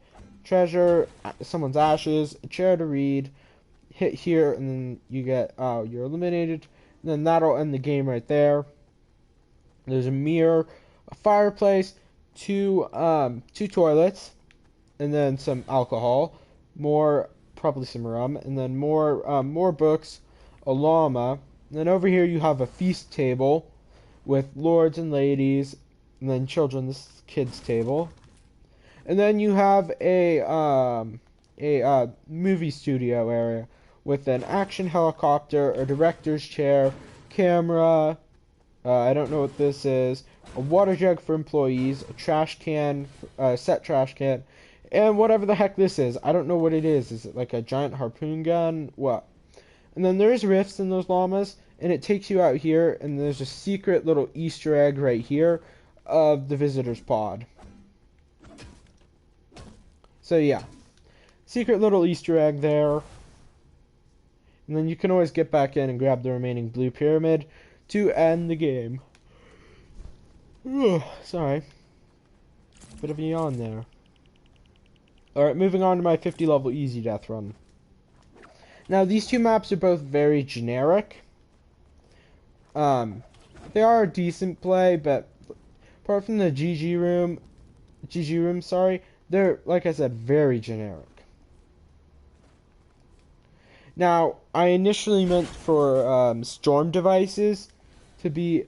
A: treasure, someone's ashes, a chair to read, hit here, and then you get, you're eliminated, and then that'll end the game right there. There's a mirror, a fireplace, two toilets, and then some alcohol, probably some rum, and then more books, a llama. And then over here you have a feast table with lords and ladies, and then children. This is kids' table. And then you have a movie studio area with an action helicopter, a director's chair, camera. I don't know what this is. A water jug for employees, a trash can, set trash can, and whatever the heck this is. I don't know what it is. Is it like a giant harpoon gun? What? And then there's rifts in those llamas, and it takes you out here, and there's a secret little Easter egg right here of the visitor's pod. So yeah, secret little Easter egg there. And then you can always get back in and grab the remaining blue pyramid to end the game. Sorry. Bit of a yawn there. Alright, moving on to my 50 level easy death run. Now, these two maps are both very generic. They are a decent play, but apart from the GG room, sorry, they're, like I said, very generic. Now, I initially meant for storm devices to be,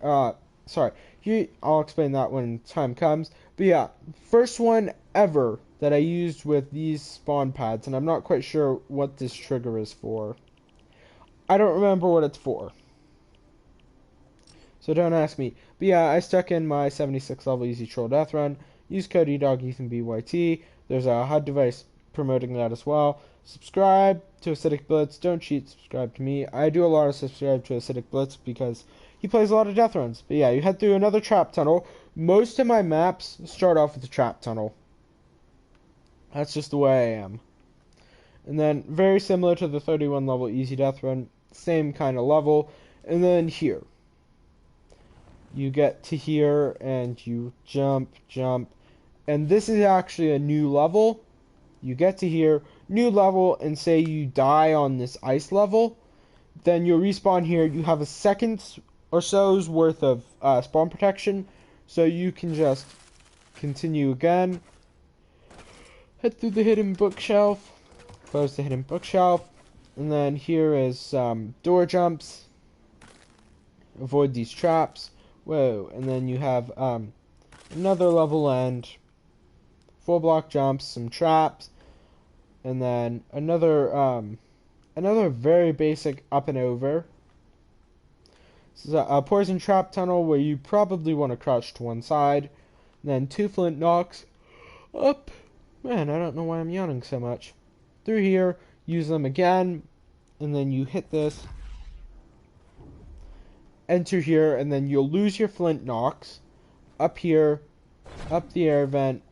A: sorry, here, I'll explain that when time comes. But yeah, first one ever that I used with these spawn pads, and I'm not quite sure what this trigger is for. I don't remember what it's for, so don't ask me. But yeah, I stuck in my 76 level easy troll death run. Use code Edaug-ethanb-YT. There's a HUD device promoting that as well. Subscribe to Acidic Blitz. Don't cheat. Subscribe to me. I do a lot of subscribe to Acidic Blitz because he plays a lot of death runs. But yeah, you head through another trap tunnel. Most of my maps start off with a trap tunnel. That's just the way I am. And then very similar to the 31 level easy death run, same kind of level. And then here, you get to here and you jump, and this is actually a new level. You get to here, new level, and say you die on this ice level, then you'll respawn here. You have a second or so's worth of spawn protection, so you can just continue again. Head through the hidden bookshelf, close the hidden bookshelf, and then here is door jumps. Avoid these traps. Whoa, and then you have another level end, 4 block jumps, some traps, and then another very basic up and over. This is a poison trap tunnel where you probably want to crouch to one side, and then 2 flint knocks up. Man, I don't know why I'm yawning so much. Through here, use them again, and then you hit this. Enter here, and then you'll lose your flint knocks. Up here, up the air vent.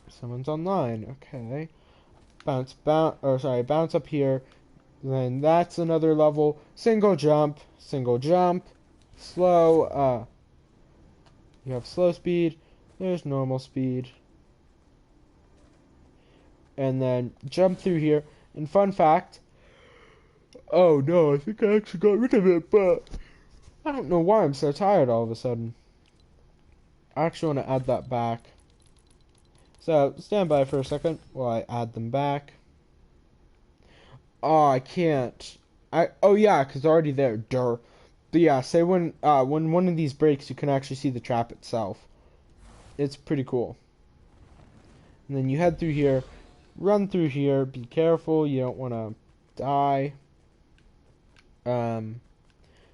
A: Someone's online. Okay. Bounce up here. Then that's another level. Single jump, slow. You have slow speed. There's normal speed. And then jump through here. And fun fact. Oh no, I think I actually got rid of it, but I don't know why I'm so tired all of a sudden. I actually want to add that back. So, stand by for a second while I add them back. Oh, I can't. Oh yeah, because they're already there. Duh. But yeah, say when one of these breaks, you can actually see the trap itself. It's pretty cool. And then you head through here, run through here. Be careful, you don't want to die.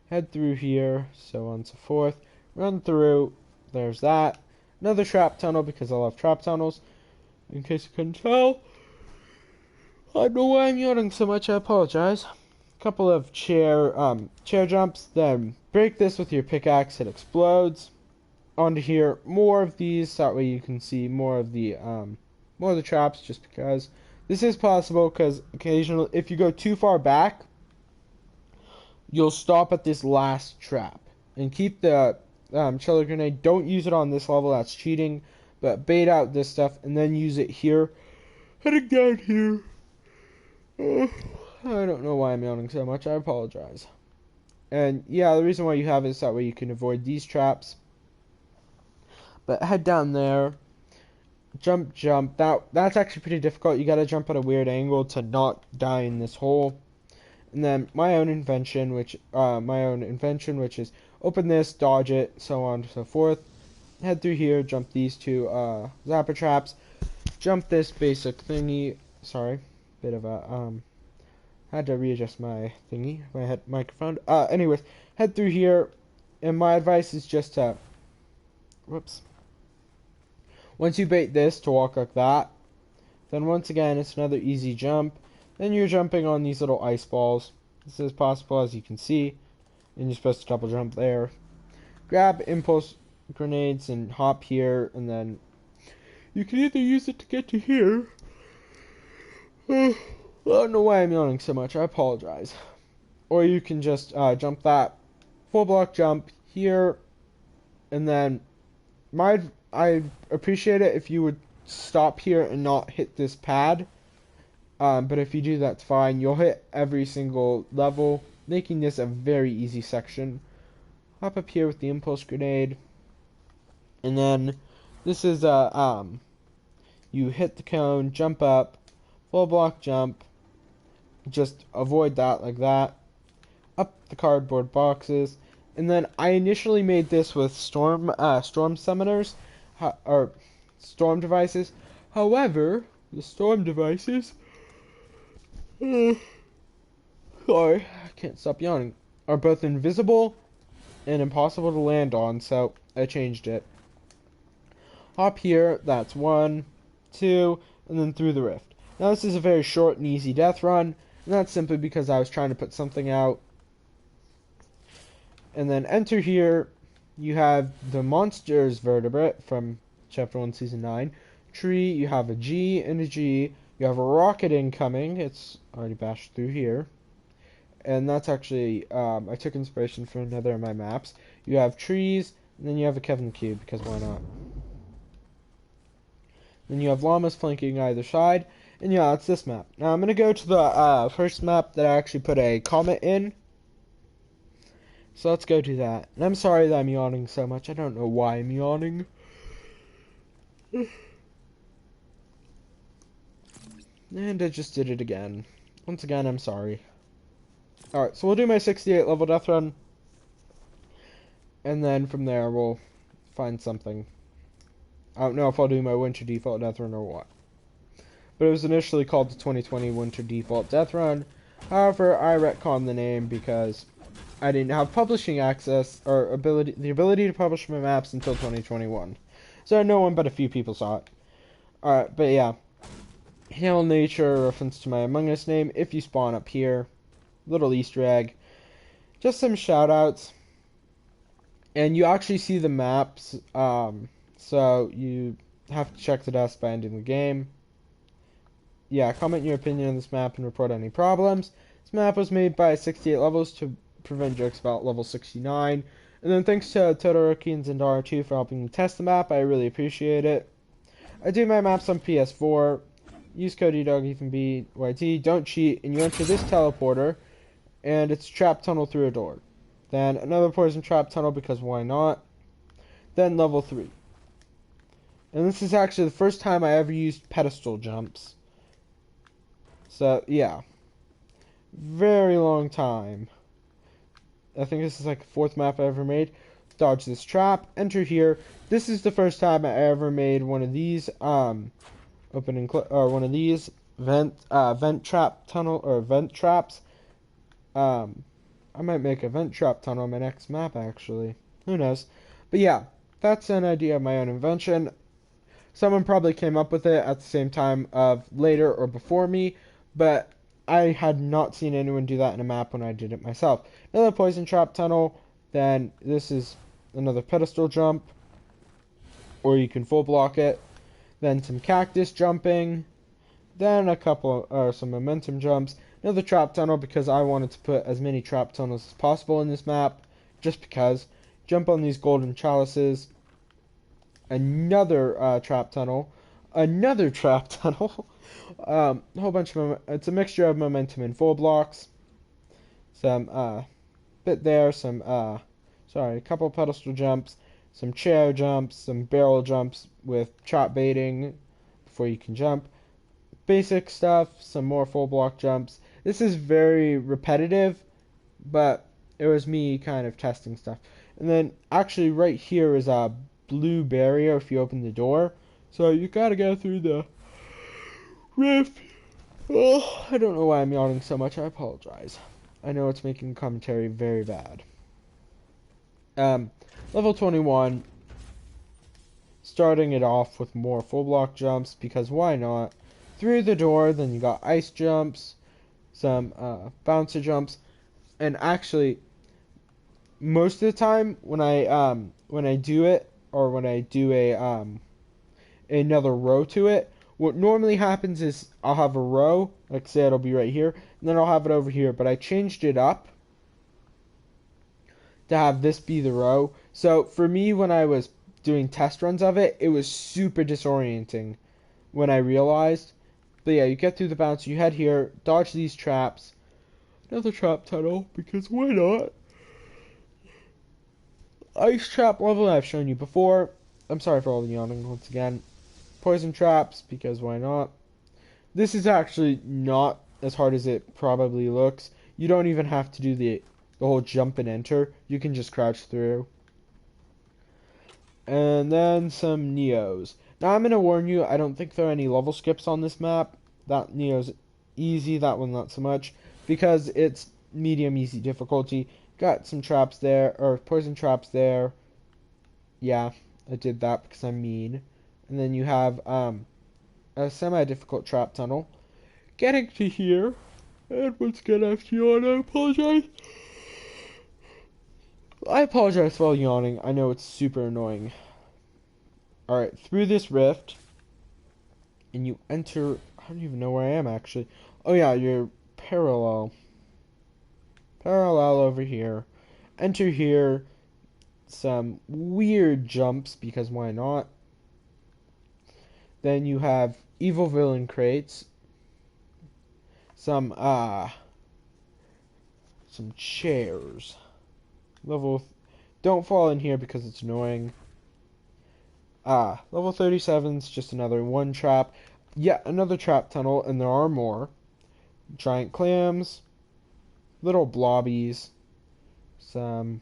A: Head through here, so on and so forth. Run through. There's that. Another trap tunnel because I love trap tunnels. In case you couldn't tell. I don't know why I'm yawning so much. I apologize. Couple of chair jumps. Then break this with your pickaxe. It explodes. Onto here. More of these. That way you can see more of the traps. Just because this is possible. Because occasionally, if you go too far back, you'll stop at this last trap and keep the chiller grenade. Don't use it on this level, that's cheating, but bait out this stuff and then use it here. Heading down here. I don't know why I'm yawning so much, I apologize. And yeah, the reason why you have it is that way you can avoid these traps. But head down there, jump. That's actually pretty difficult. You gotta jump at a weird angle to not die in this hole. And then my own invention, which is open this, dodge it, so on and so forth. Head through here, jump these two zapper traps, jump this basic thingy. Sorry, bit of a had to readjust my thingy, my microphone. Anyways, head through here, and my advice is just to, whoops. Once you bait this to walk like that, then once again it's another easy jump. Then you're jumping on these little ice balls. This is possible, as you can see. And you're supposed to double jump there. Grab impulse grenades and hop here. And then you can either use it to get to here. I don't know why I'm yawning so much. I apologize. Or you can just jump that 4 block jump here. And then I appreciate it if you would stop here and not hit this pad. But if you do, that's fine. You'll hit every single level, making this a very easy section. Hop up here with the impulse grenade. And then this is you hit the cone, jump up, full block jump. Just avoid that like that. Up the cardboard boxes. And then I initially made this with storm summoners, or storm devices. However, the storm devices, sorry, I can't stop yawning, are both invisible and impossible to land on, so I changed it. Hop here, that's 1, 2, and then through the rift. Now this is a very short and easy death run, and that's simply because I was trying to put something out. And then enter here, you have the monsters vertebrate from Chapter 1, Season 9. Tree, you have a G and a G. You have a rocket incoming. It's already bashed through here. And that's actually, I took inspiration from another of my maps. You have trees, and then you have a Kevin cube, because why not? Then you have llamas flanking either side. And yeah, it's this map. Now I'm going to go to the first map that I actually put a comet in. So let's go do that. And I'm sorry that I'm yawning so much. I don't know why I'm yawning. And I just did it again. Once again, I'm sorry. Alright, so we'll do my 68 level death run. And then from there, we'll find something. I don't know if I'll do my winter default death run or what. But it was initially called the 2020 winter default death run. However, I retconned the name because I didn't have publishing access or the ability to publish my maps until 2021. So no one but a few people saw it. Alright, but yeah. Hail Nature, reference to my Among Us name, if you spawn up here. Little Easter egg. Just some shoutouts. And you actually see the maps, so you have to check the dust by ending the game. Yeah, comment your opinion on this map and report any problems. This map was made by 68 levels to prevent jokes about level 69. And then thanks to Todoroki and Zendara2 for helping me test the map. I really appreciate it. I do my maps on PS4. Use code Edaug-ethanb-YT. Don't cheat. And you enter this teleporter. And it's a trap tunnel through a door. Then another poison trap tunnel because why not? Then level 3. And this is actually the first time I ever used pedestal jumps. So, yeah. Very long time. I think this is like the 4th map I ever made. Dodge this trap. Enter here. This is the first time I ever made one of these open and or one of these vent trap tunnel or vent traps. I might make a vent trap tunnel on my next map actually. Who knows? But yeah, that's an idea of my own invention. Someone probably came up with it at the same time of later or before me, but I had not seen anyone do that in a map when I did it myself. Another poison trap tunnel. Then this is another pedestal jump, or you can full block it. Then some cactus jumping. Then a couple or some momentum jumps. Another trap tunnel because I wanted to put as many trap tunnels as possible in this map. Just because. Jump on these golden chalices. Another trap tunnel. Another trap tunnel. A whole bunch of it's a mixture of momentum and full blocks. Some bit there. Some a couple pedestal jumps. Some chair jumps. Some barrel jumps with trap baiting before you can jump. Basic stuff. Some more full block jumps. This is very repetitive, but it was me kind of testing stuff. And then actually right here is a blue barrier if you open the door. So you gotta go through the rift. Oh, I don't know why I'm yawning so much. I apologize. I know it's making commentary very bad. Level 21. Starting it off with more full block jumps because why not? Through the door, then you got ice jumps, some bouncer jumps, and actually most of the time when I do it or when I do another row to it, what normally happens is I'll have a row, like say it'll be right here, and then I'll have it over here, but I changed it up to have this be the row. So for me, when I was doing test runs of it, it was super disorienting when I realized. But yeah, you get through the bounce, you head here, dodge these traps. Another trap tunnel, because why not? Ice trap level I've shown you before. I'm sorry for all the yawning once again. Poison traps, because why not? This is actually not as hard as it probably looks. You don't even have to do the whole jump and enter. You can just crouch through. And then some Neos. Now I'm going to warn you, I don't think there are any level skips on this map. That Neo's easy, that one not so much. Because it's medium easy difficulty. Got some traps there, or poison traps there. Yeah, I did that because I'm mean. And then you have a semi-difficult trap tunnel. Getting to here. And once again, I have to yawn. I apologize. I apologize for all yawning. I know it's super annoying. Alright, through this rift. And you enter... I don't even know where I am, actually. Oh, yeah, you're parallel. Parallel over here. Enter here. Some weird jumps, because why not? Then you have evil villain crates. Some chairs. Don't fall in here because it's annoying. Level 37 is just another one trap. Yet another trap tunnel, and there are more. Giant clams. Little blobbies. Some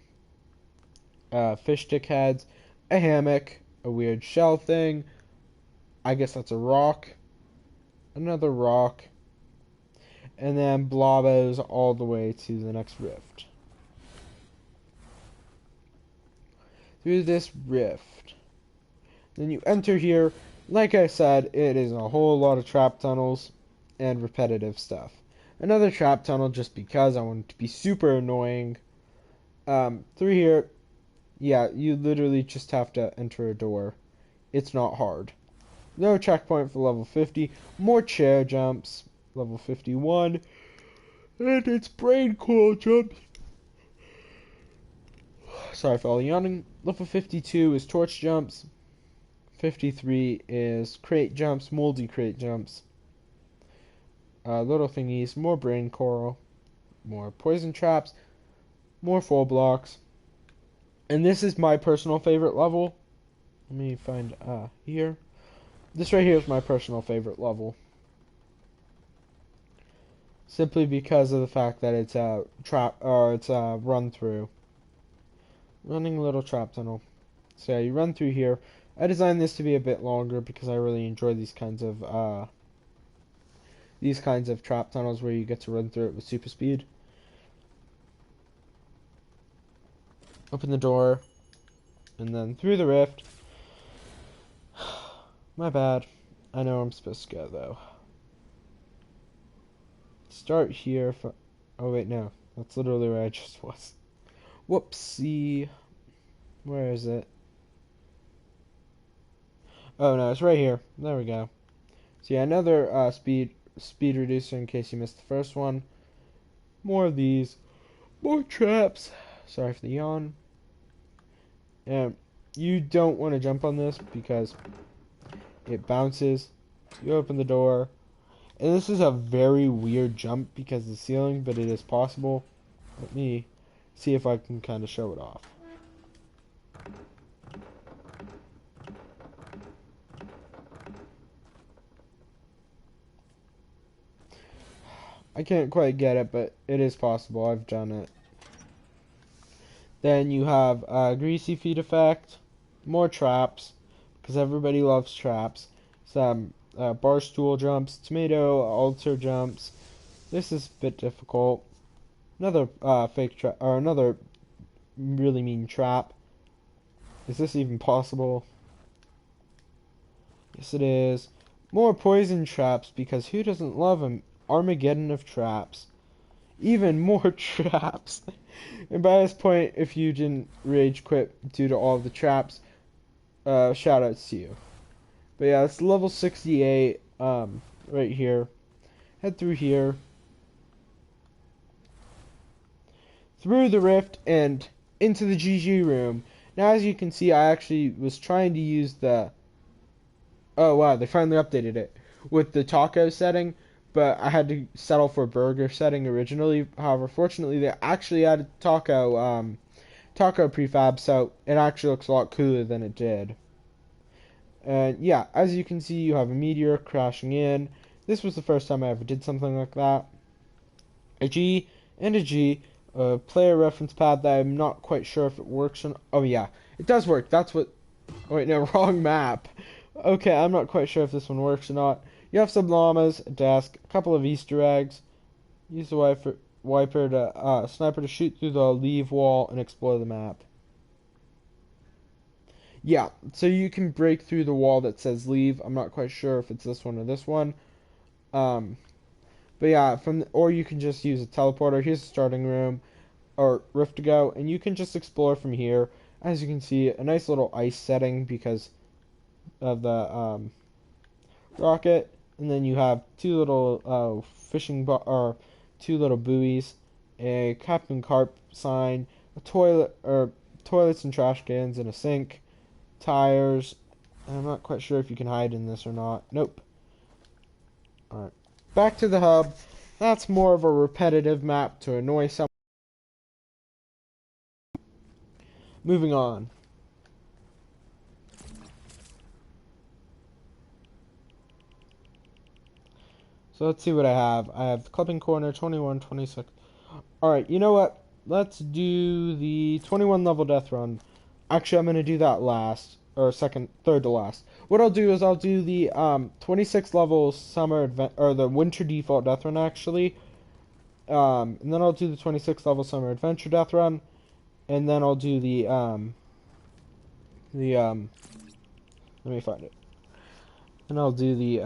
A: fish stick heads. A hammock. A weird shell thing. I guess that's a rock. Another rock. And then blobos all the way to the next rift. Through this rift. Then you enter here. Like I said, it is a whole lot of trap tunnels and repetitive stuff. Another trap tunnel just because I want it to be super annoying. Through here, yeah, you literally just have to enter a door. It's not hard. No checkpoint for level 50. More chair jumps. Level 51. And it's brain coil jumps. Sorry for all the yawning. Level 52 is torch jumps. 53 is crate jumps, moldy crate jumps. Little thingies, more brain coral, more poison traps, more full blocks. And this is my personal favorite level. Let me find here. This right here is my personal favorite level. Simply because of the fact that it's a trap, or it's a run through. Running a little trap tunnel. So yeah, you run through here. I designed this to be a bit longer because I really enjoy these kinds of trap tunnels where you get to run through it with super speed. Open the door, and then through the rift. My bad. I know I'm supposed to go though. Start here. Oh wait, no, that's literally where I just was. Whoopsie. Where is it? Oh no, it's right here. There we go. So yeah, another speed reducer in case you missed the first one. More of these. More traps. Sorry for the yawn. And you don't want to jump on this because it bounces. You open the door. And this is a very weird jump because of the ceiling, but it is possible. Let me see if I can kind of show it off. I can't quite get it, but it is possible. I've done it. Then you have greasy feet effect, more traps, because everybody loves traps. Some bar stool jumps, tomato altar jumps. This is a bit difficult. Another fake trap, or another really mean trap. Is this even possible? Yes, it is. More poison traps, because who doesn't love them? Armageddon of traps. Even more traps. And by this point, if you didn't rage quit due to all the traps, shout outs to you. But yeah, it's level 68, right here. Head through here. Through the rift and into the GG room. Now as you can see, I actually was trying to use the Oh wow, they finally updated it with the taco setting, but I had to settle for burger setting originally. However, fortunately, they actually added taco prefab, so it actually looks a lot cooler than it did. And yeah, as you can see, you have a meteor crashing in. This was the first time I ever did something like that. A G and a G, a player reference pad that I'm not quite sure if it works on. Oh yeah, it does work. That's what. Oh, wait, no, wrong map. Okay, I'm not quite sure if this one works or not. You have some llamas, a desk, a couple of Easter eggs. Use the sniper to shoot through the leave wall and explore the map. Yeah, so you can break through the wall that says leave. I'm not quite sure if it's this one or this one. Um, but yeah, or you can just use a teleporter. Here's the starting room or roof to go, and you can just explore from here. As you can see, a nice little ice setting because of the rocket, and then you have two little or two little buoys, a Captain Carp sign, a toilet or toilets and trash cans, and a sink, tires. I'm not quite sure if you can hide in this or not. Nope. All right, back to the hub. That's more of a repetitive map to annoy some. Moving on. So let's see what I have. I have the clubbing corner, 21, 26. Alright, you know what? Let's do the 21 level death run. Actually, I'm going to do that last. Or third to last. What I'll do is I'll do the 26 level or the winter default death run actually. And then I'll do the 26 level summer adventure death run. And then I'll do let me find it. And I'll do the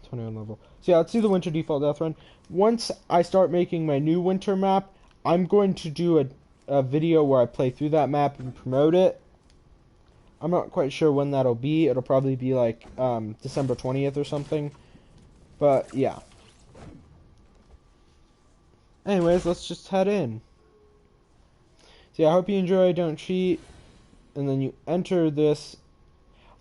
A: 21 level. So yeah, let's do the winter default death run. Once I start making my new winter map, I'm going to do a video where I play through that map and promote it. I'm not quite sure when that'll be. It'll probably be like December 20th or something. But yeah. Anyways, let's just head in. So yeah, I hope you enjoy. Don't cheat. And then you enter this.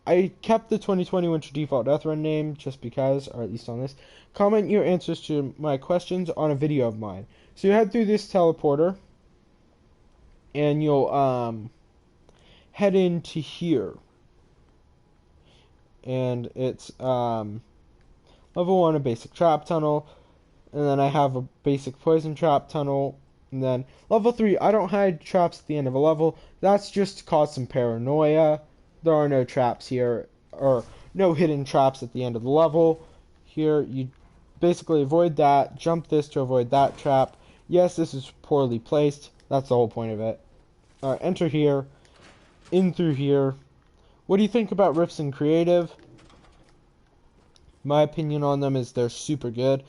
A: I kept the 2020 Winter Default Death Run name just because, or at least on this. Comment your answers to my questions on a video of mine. So you head through this teleporter, and you'll head into here. And it's level 1, a basic trap tunnel, and then I have a basic poison trap tunnel, and then level 3, I don't hide traps at the end of a level. That's just to cause some paranoia. There are no traps here, or no hidden traps at the end of the level. Here, you basically avoid that, jump this to avoid that trap. Yes, this is poorly placed. That's the whole point of it. Alright, enter here, in through here. What do you think about Rifts in Creative? My opinion on them is they're super good.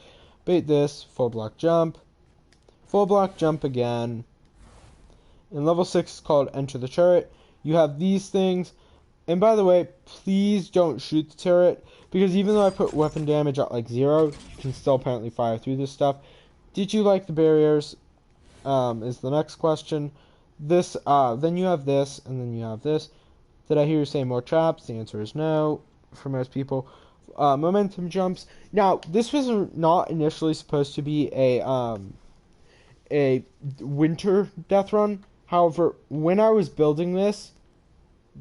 A: Bait this, full block jump again. And level 6 is called Enter the Turret. You have these things. And by the way, please don't shoot the turret, because even though I put weapon damage at like 0, you can still apparently fire through this stuff. Did you like the barriers? Is the next question. Then you have this, and then you have this. Did I hear you say more traps? The answer is no, for most people. Momentum jumps. Now, this was not initially supposed to be a winter death run. However, when I was building this,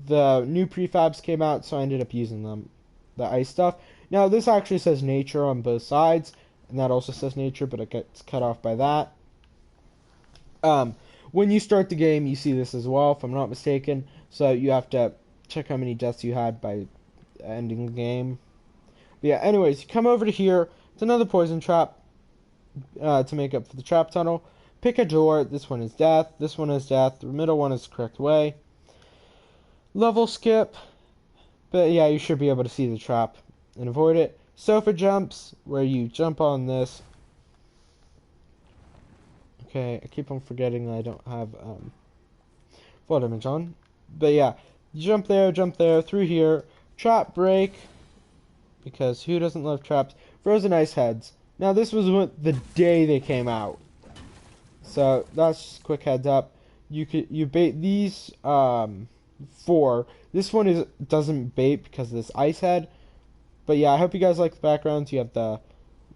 A: the new prefabs came out, so I ended up using them. The ice stuff. Now, this actually says nature on both sides, and that also says nature, but it gets cut off by that. When you start the game, you see this as well, if I'm not mistaken. So you have to check how many deaths you had by ending the game. But yeah, anyways, you come over to here. It's another poison trap to make up for the trap tunnel. Pick a door. This one is death. This one is death. The middle one is the correct way. Level skip, but yeah, you should be able to see the trap and avoid it. Sofa jumps, where you jump on this. Okay, I keep on forgetting that I don't have full damage on. But yeah, you jump there, through here. Trap break, because who doesn't love traps? Frozen ice heads. Now this was the day they came out, so that's just a quick heads up. You bait these 4. This one doesn't bait because of this ice head. But yeah, I hope you guys like the backgrounds. You have the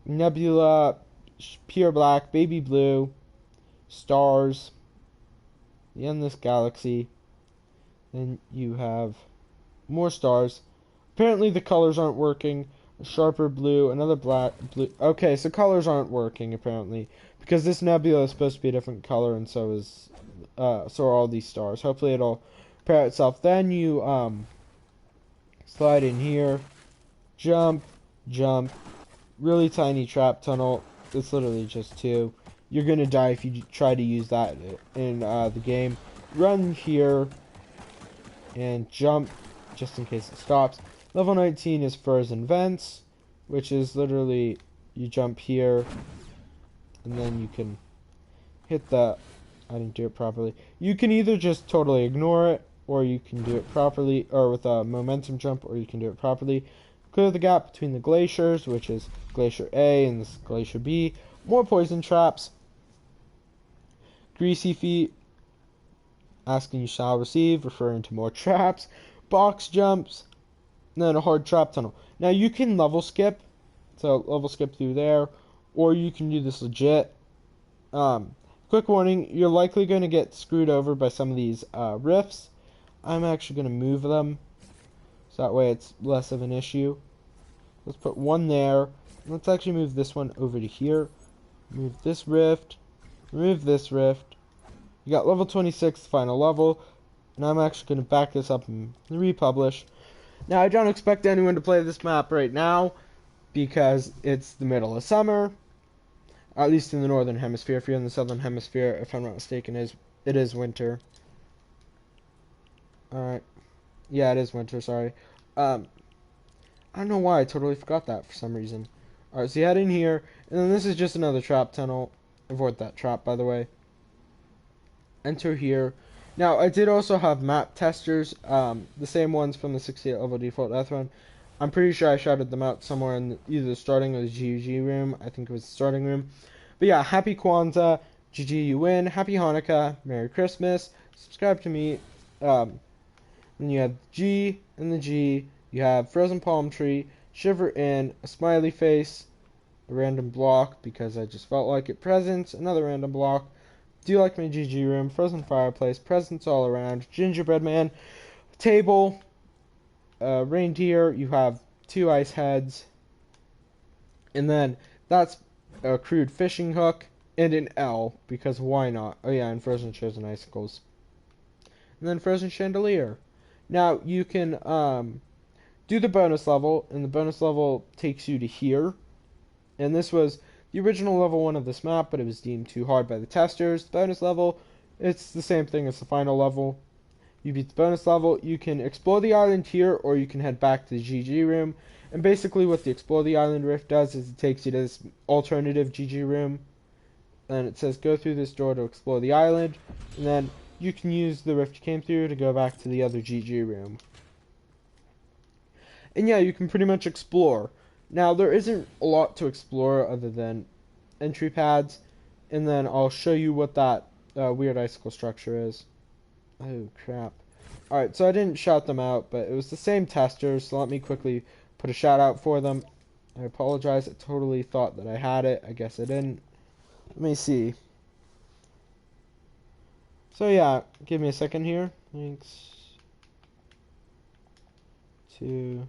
A: nebula, pure black, baby blue, stars, the endless galaxy. Then you have more stars. Apparently the colors aren't working. A sharper blue, another black blue. Okay, so colors aren't working apparently because this nebula is supposed to be a different color, and so are all these stars. Hopefully it'll pair itself. Then you slide in here, jump, jump. Really tiny trap tunnel. It's literally just two. You're gonna die if you try to use that in the game. Run here and jump just in case it stops. Level 19 is frozen vents, which is literally you jump here and then you can hit the... I didn't do it properly. You can either just totally ignore it, or you can do it properly, or with a momentum jump, or you can do it properly. Clear the gap between the glaciers, which is Glacier A and this Glacier B. More poison traps. Greasy feet. Asking you shall receive, referring to more traps. Box jumps. And then a hard trap tunnel. Now you can level skip. So level skip through there. Or you can do this legit. Quick warning, you're likely going to get screwed over by some of these rifts. I'm actually going to move them. So that way it's less of an issue. Let's put one there. Let's actually move this one over to here. Move this rift. Remove this rift. You got level 26, final level. And I'm actually going to back this up and republish. Now, I don't expect anyone to play this map right now because it's the middle of summer. At least in the northern hemisphere. If you're in the southern hemisphere, if I'm not mistaken, it is winter. Alright. Yeah, it is winter, sorry. I don't know why, I totally forgot that for some reason. Alright, so you head in here, and then this is just another trap tunnel. Avoid that trap, by the way. Enter here. Now, I did also have map testers, the same ones from the 68 level default death run. I'm pretty sure I shouted them out somewhere in either the starting or the GG room. I think it was the starting room. But yeah, happy Kwanzaa, GG you win, happy Hanukkah, Merry Christmas, subscribe to me. Then you have G and the G, you have frozen palm tree, shiver in, a smiley face, a random block because I just felt like it, presents, another random block. Do you like my GG room, frozen fireplace, presents all around, gingerbread man, table, reindeer, you have 2 ice heads, and then that's a crude fishing hook, and an L, because why not? Oh yeah, and frozen chairs and icicles. And then frozen chandelier. Now, you can do the bonus level, and the bonus level takes you to here. And this was the original level 1 of this map, but it was deemed too hard by the testers. The bonus level, it's the same thing as the final level. You beat the bonus level, you can explore the island here, or you can head back to the GG room. And basically what the Explore the Island rift does is it takes you to this alternative GG room. And it says go through this door to explore the island. And then you can use the rift you came through to go back to the other GG room. And yeah, you can pretty much explore. Now, there isn't a lot to explore other than entry pads. And then I'll show you what that weird icicle structure is. Oh, crap. Alright, so I didn't shout them out, but it was the same testers, so let me quickly put a shout out for them. I apologize, I totally thought that I had it. I guess I didn't. Let me see. So yeah, give me a second here. Thanks to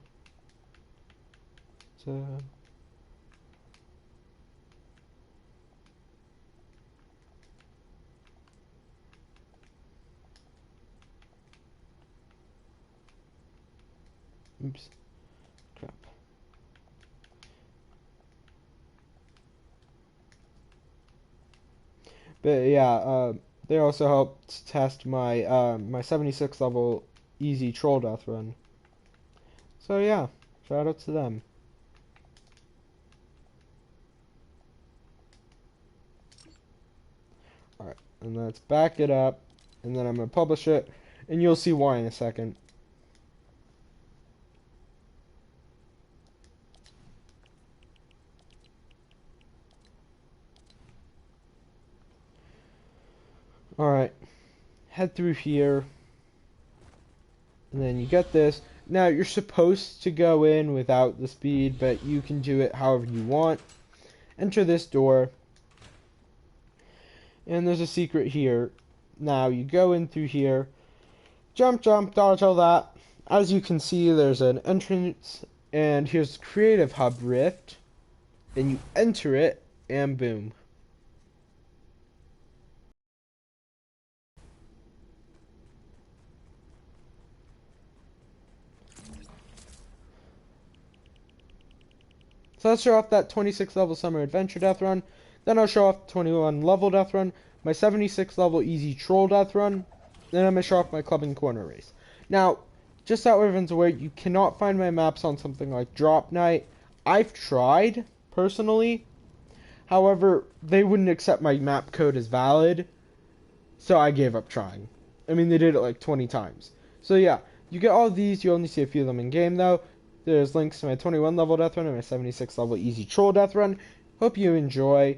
A: oops. Crap. But yeah, they also helped test my my 76 level easy troll death run. So yeah, shout out to them. Alright, and let's back it up, and then I'm going to publish it, and you'll see why in a second. Alright, head through here, and then you get this. Now, you're supposed to go in without the speed, but you can do it however you want. Enter this door. And there's a secret here. Now, you go in through here. Jump, jump, dodge all that. As you can see, there's an entrance. And here's Creative Hub Rift. And you enter it, and boom. So let's show off that 26 level Summer Adventure Death Run. Then I'll show off the 21 level Death Run, my 76 level Easy Troll Death Run. Then I'm going to show off my Club and Corner Race. Now, just so everyone's aware, you cannot find my maps on something like Drop Night. I've tried, personally. However, they wouldn't accept my map code as valid. So I gave up trying. I mean, they did it like 20 times. So yeah, you get all these. You only see a few of them in game though. There's links to my 21 level Death Run and my 76 level Easy Troll Death Run. Hope you enjoy.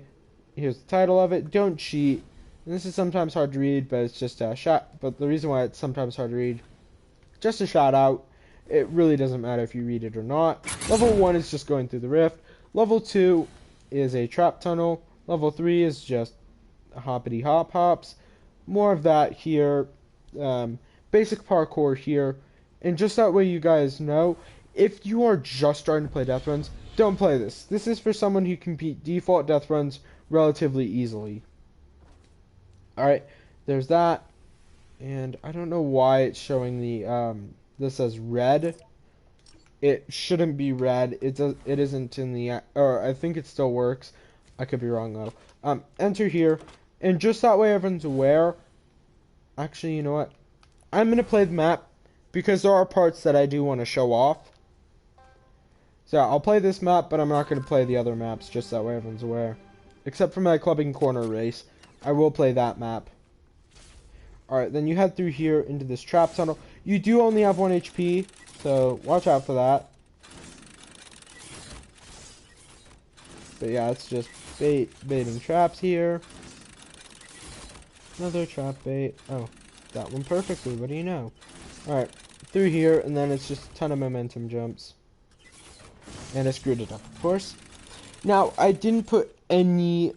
A: Here's the title of it. Don't cheat. And this is sometimes hard to read, but it's just a shout. But the reason why it's sometimes hard to read, just a shout out. It really doesn't matter if you read it or not. Level 1 is just going through the rift. Level 2 is a trap tunnel. Level 3 is just hoppity hop hops. More of that here. Basic parkour here. And just that way you guys know, if you are just starting to play death runs, don't play this. This is for someone who can beat default death runs relatively easily. Alright, there's that. And I don't know why it's showing the, this says red. It shouldn't be red. It isn't in the, or I think it still works. I could be wrong though. Enter here. And just that way everyone's aware. Actually, you know what? I'm going to play the map because there are parts that I do want to show off. So I'll play this map, but I'm not going to play the other maps, just that way everyone's aware. Except for my clubbing corner race. I will play that map. Alright, then you head through here into this trap tunnel. You do only have 1 HP, so watch out for that. But yeah, it's just baiting traps here. Another trap bait. Oh, that one perfectly. What do you know? Alright, through here, and then it's just a ton of momentum jumps. And I screwed it up, of course. Now, I didn't put any,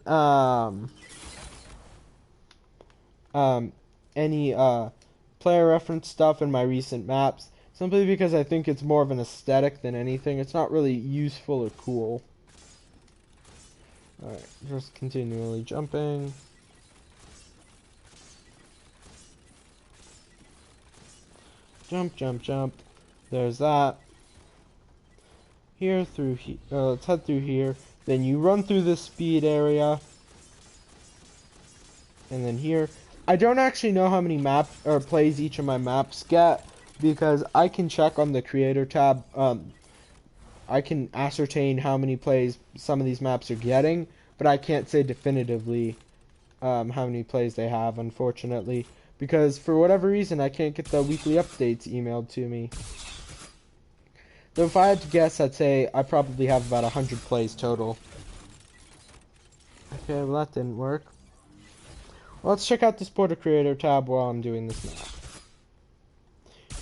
A: player reference stuff in my recent maps, simply because I think it's more of an aesthetic than anything. It's not really useful or cool. Alright, just continually jumping. Jump, jump, jump. There's that. Here, through here. Let's head through here. Then you run through this speed area. And then here. I don't actually know how many map or plays each of my maps get, because I can check on the creator tab. I can ascertain how many plays some of these maps are getting, but I can't say definitively how many plays they have, unfortunately, because for whatever reason I can't get the weekly updates emailed to me. Though if I had to guess, I'd say I probably have about 100 plays total. Okay, well that didn't work. Well, let's check out this Porter Creator tab while I'm doing this map.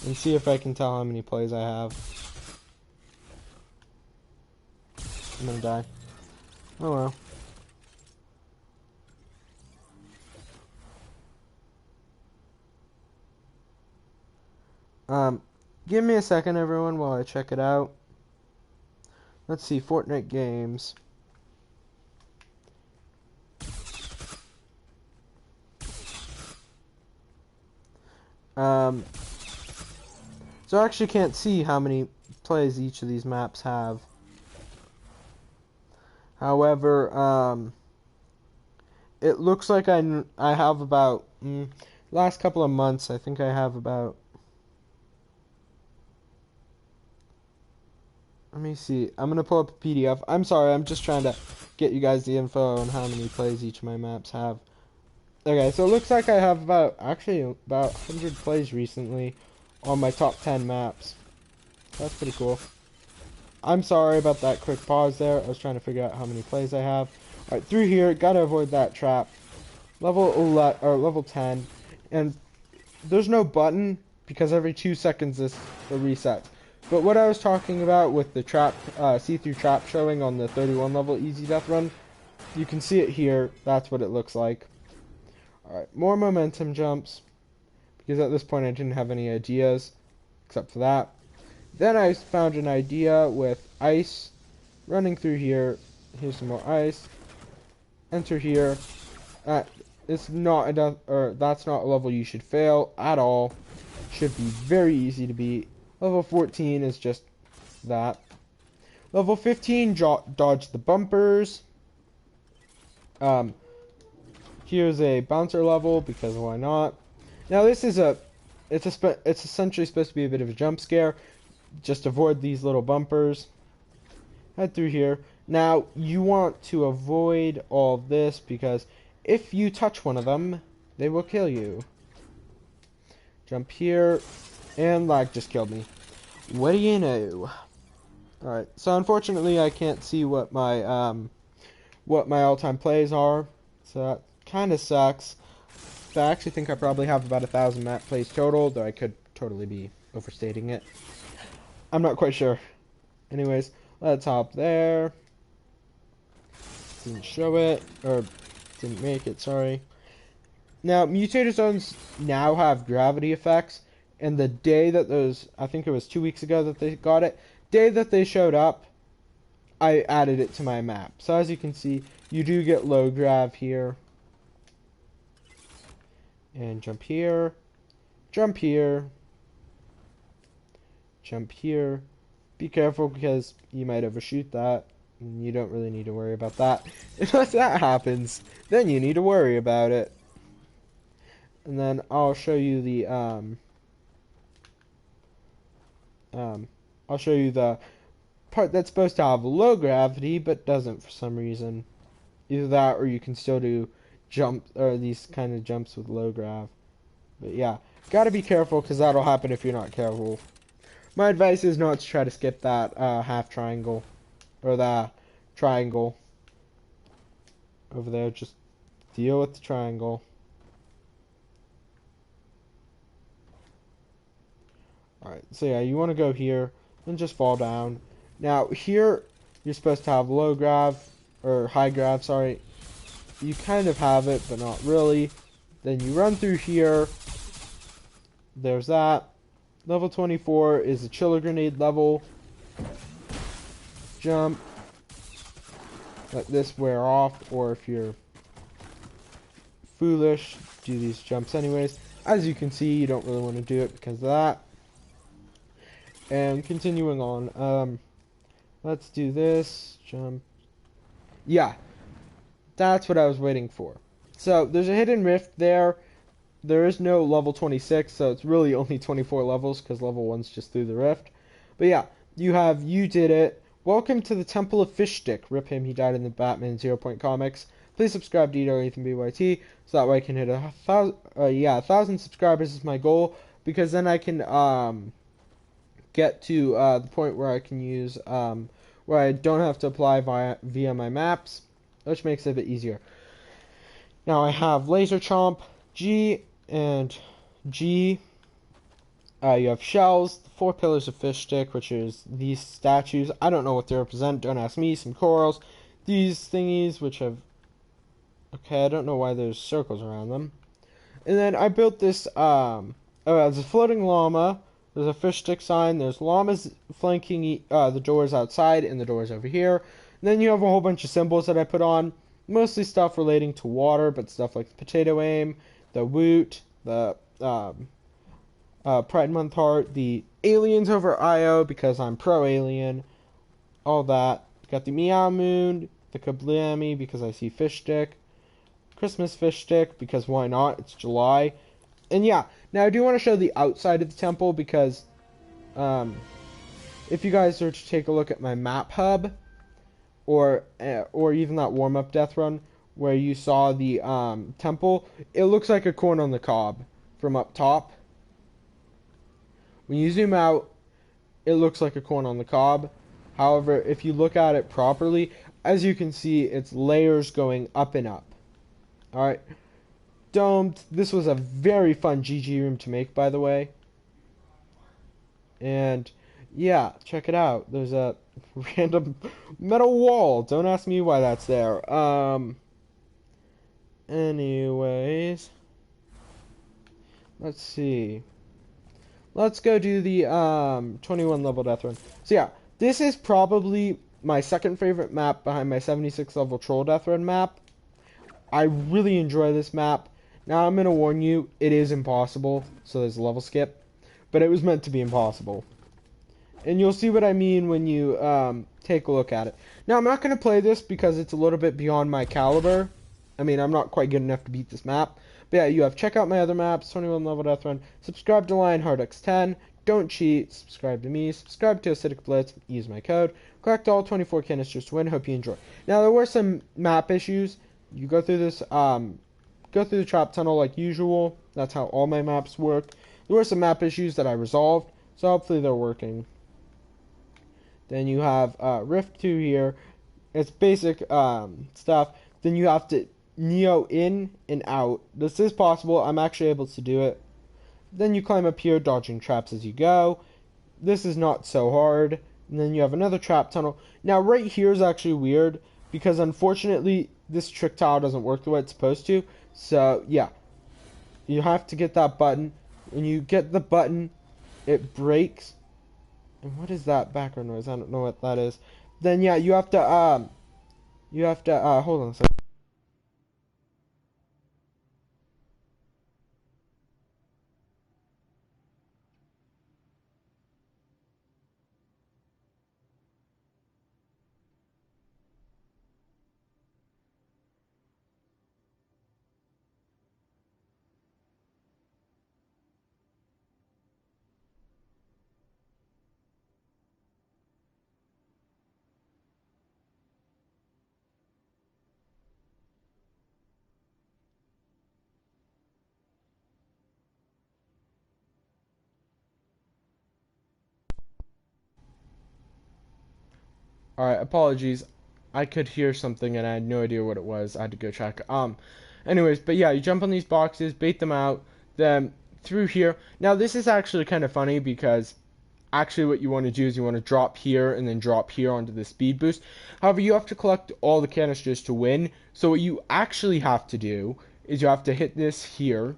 A: And see if I can tell how many plays I have. I'm gonna die. Oh well. Give me a second, everyone, while I check it out. Let's see, Fortnite games. So I actually can't see how many plays each of these maps have. However, it looks like I have about, last couple of months, I think I have about, let me see, I'm going to pull up a PDF. I'm sorry, I'm just trying to get you guys the info on how many plays each of my maps have. Okay, so it looks like I have about 100 plays recently on my top 10 maps. That's pretty cool. I'm sorry about that quick pause there. I was trying to figure out how many plays I have. Alright, through here, gotta avoid that trap. Level 10. And there's no button, because every 2 seconds this resets. But what I was talking about with the trap, see-through trap showing on the 31 level easy death run, you can see it here. That's what it looks like. Alright, more momentum jumps, because at this point I didn't have any ideas, except for that. Then I found an idea with ice running through here. Here's some more ice. Enter here. It's not a death, or that's not a level you should fail at all. Should be very easy to beat. Level 14 is just that. Level 15, dodge the bumpers. Here's a bouncer level, because why not? Now this is it's essentially supposed to be a bit of a jump scare. Just avoid these little bumpers. Head through here. Now you want to avoid all of this, because if you touch one of them, they will kill you. Jump here, and lag just killed me. What do you know? Alright, so unfortunately I can't see what my all-time plays are, so that kind of sucks. So I actually think I probably have about 1,000 map plays total, though I could totally be overstating it. I'm not quite sure. Anyways, let's hop there. Didn't show it, or didn't make it, sorry. Now, mutator zones now have gravity effects, and the day that those, I think it was 2 weeks ago that they got it, day that they showed up, I added it to my map. So as you can see, you do get low grav here. And jump here, jump here, jump here. Be careful, because you might overshoot that, and you don't really need to worry about that. Unless that happens, then you need to worry about it. And then I'll show you the I'll show you the part that's supposed to have low gravity but doesn't for some reason. Either that, or you can still do jump, or these kind of jumps with low grav. But yeah, gotta be careful, because that'll happen if you're not careful. My advice is not to try to skip that half triangle, or the triangle over there. Just deal with the triangle. Alright, so yeah, you want to go here and just fall down. Now here you're supposed to have low grav, or high grav, sorry. You kind of have it, but not really. Then you run through here. There's that. Level 24 is a chiller grenade level. Jump. Let this wear off, or if you're foolish, do these jumps anyways. As you can see, you don't really want to do it because of that. And continuing on, let's do this. Jump. Yeah, that's what I was waiting for. So there's a hidden rift there. There is no level 26, so it's really only 24 levels, because level 1's just through the rift. But yeah, you did it. Welcome to the Temple of Fish Stick. Rip him, he died in the Batman 0 Point comics. Please subscribe to Edaug-ethanb-YT, so that way I can hit 1,000 subscribers is my goal, because then I can get to the point where I can use where I don't have to apply via my maps, which makes it a bit easier. Now I have Laser Chomp, G, and G. You have shells, the 4 pillars of Fish Stick, which is these statues. I don't know what they represent, don't ask me. Some corals, these thingies, which have, okay, I don't know why there's circles around them. And then I built this, there's a floating llama, there's a fish stick sign, there's llamas flanking the doors outside, and the doors over here. And then you have a whole bunch of symbols that I put on, mostly stuff relating to water, but stuff like the potato aim, the woot, the Pride Month heart, the aliens over IO, because I'm pro-alien, all that. Got the Meow Moon, the Kablammy, because I see fish stick, Christmas fish stick, because why not, it's July. And yeah, now I do want to show the outside of the temple, because if you guys were to take a look at my map hub, or even that warm-up death run, where you saw the temple, it looks like a corn on the cob from up top. When you zoom out, it looks like a corn on the cob. However, if you look at it properly, as you can see, it's layers going up and up. Alright. Domed. This was a very fun GG room to make, by the way. And Yeah, check it out. There's a random metal wall. Don't ask me why that's there. Anyways, let's see. Let's go do the 21 level death run. So yeah, this is probably my second favorite map behind my 76 level troll death run map. I really enjoy this map. Now I'm gonna warn you, it is impossible, so there's a level skip, but it was meant to be impossible. And you'll see what I mean when you take a look at it. Now I'm not gonna play this because it's a little bit beyond my caliber. I mean, I'm not quite good enough to beat this map. But yeah, you have check out my other maps, 21 level death run, subscribe to LionHeartX10, don't cheat, subscribe to me, subscribe to Acidic Blitz, use my code, collect all 24 canisters to win, hope you enjoy. Now there were some map issues. You go through this, go through the trap tunnel like usual. That's how all my maps work. There were some map issues that I resolved, so hopefully they're working. Then you have Rift 2 here. It's basic stuff. Then you have to Neo in and out. This is possible. I'm actually able to do it. Then you climb up here, dodging traps as you go. This is not so hard. And then you have another trap tunnel. Now right here is actually weird because unfortunately this trick tile doesn't work the way it's supposed to. So yeah, you have to get that button. When you get the button, it breaks. And what is that background noise? I don't know what that is. Then yeah, you have to hold on a second. Alright, apologies. I could hear something and I had no idea what it was. I had to go check. Anyways, but yeah, you jump on these boxes, bait them out, then through here. Now this is actually kind of funny because actually what you want to do is you want to drop here and then drop here onto the speed boost. However, you have to collect all the canisters to win. So what you actually have to do is you have to hit this here.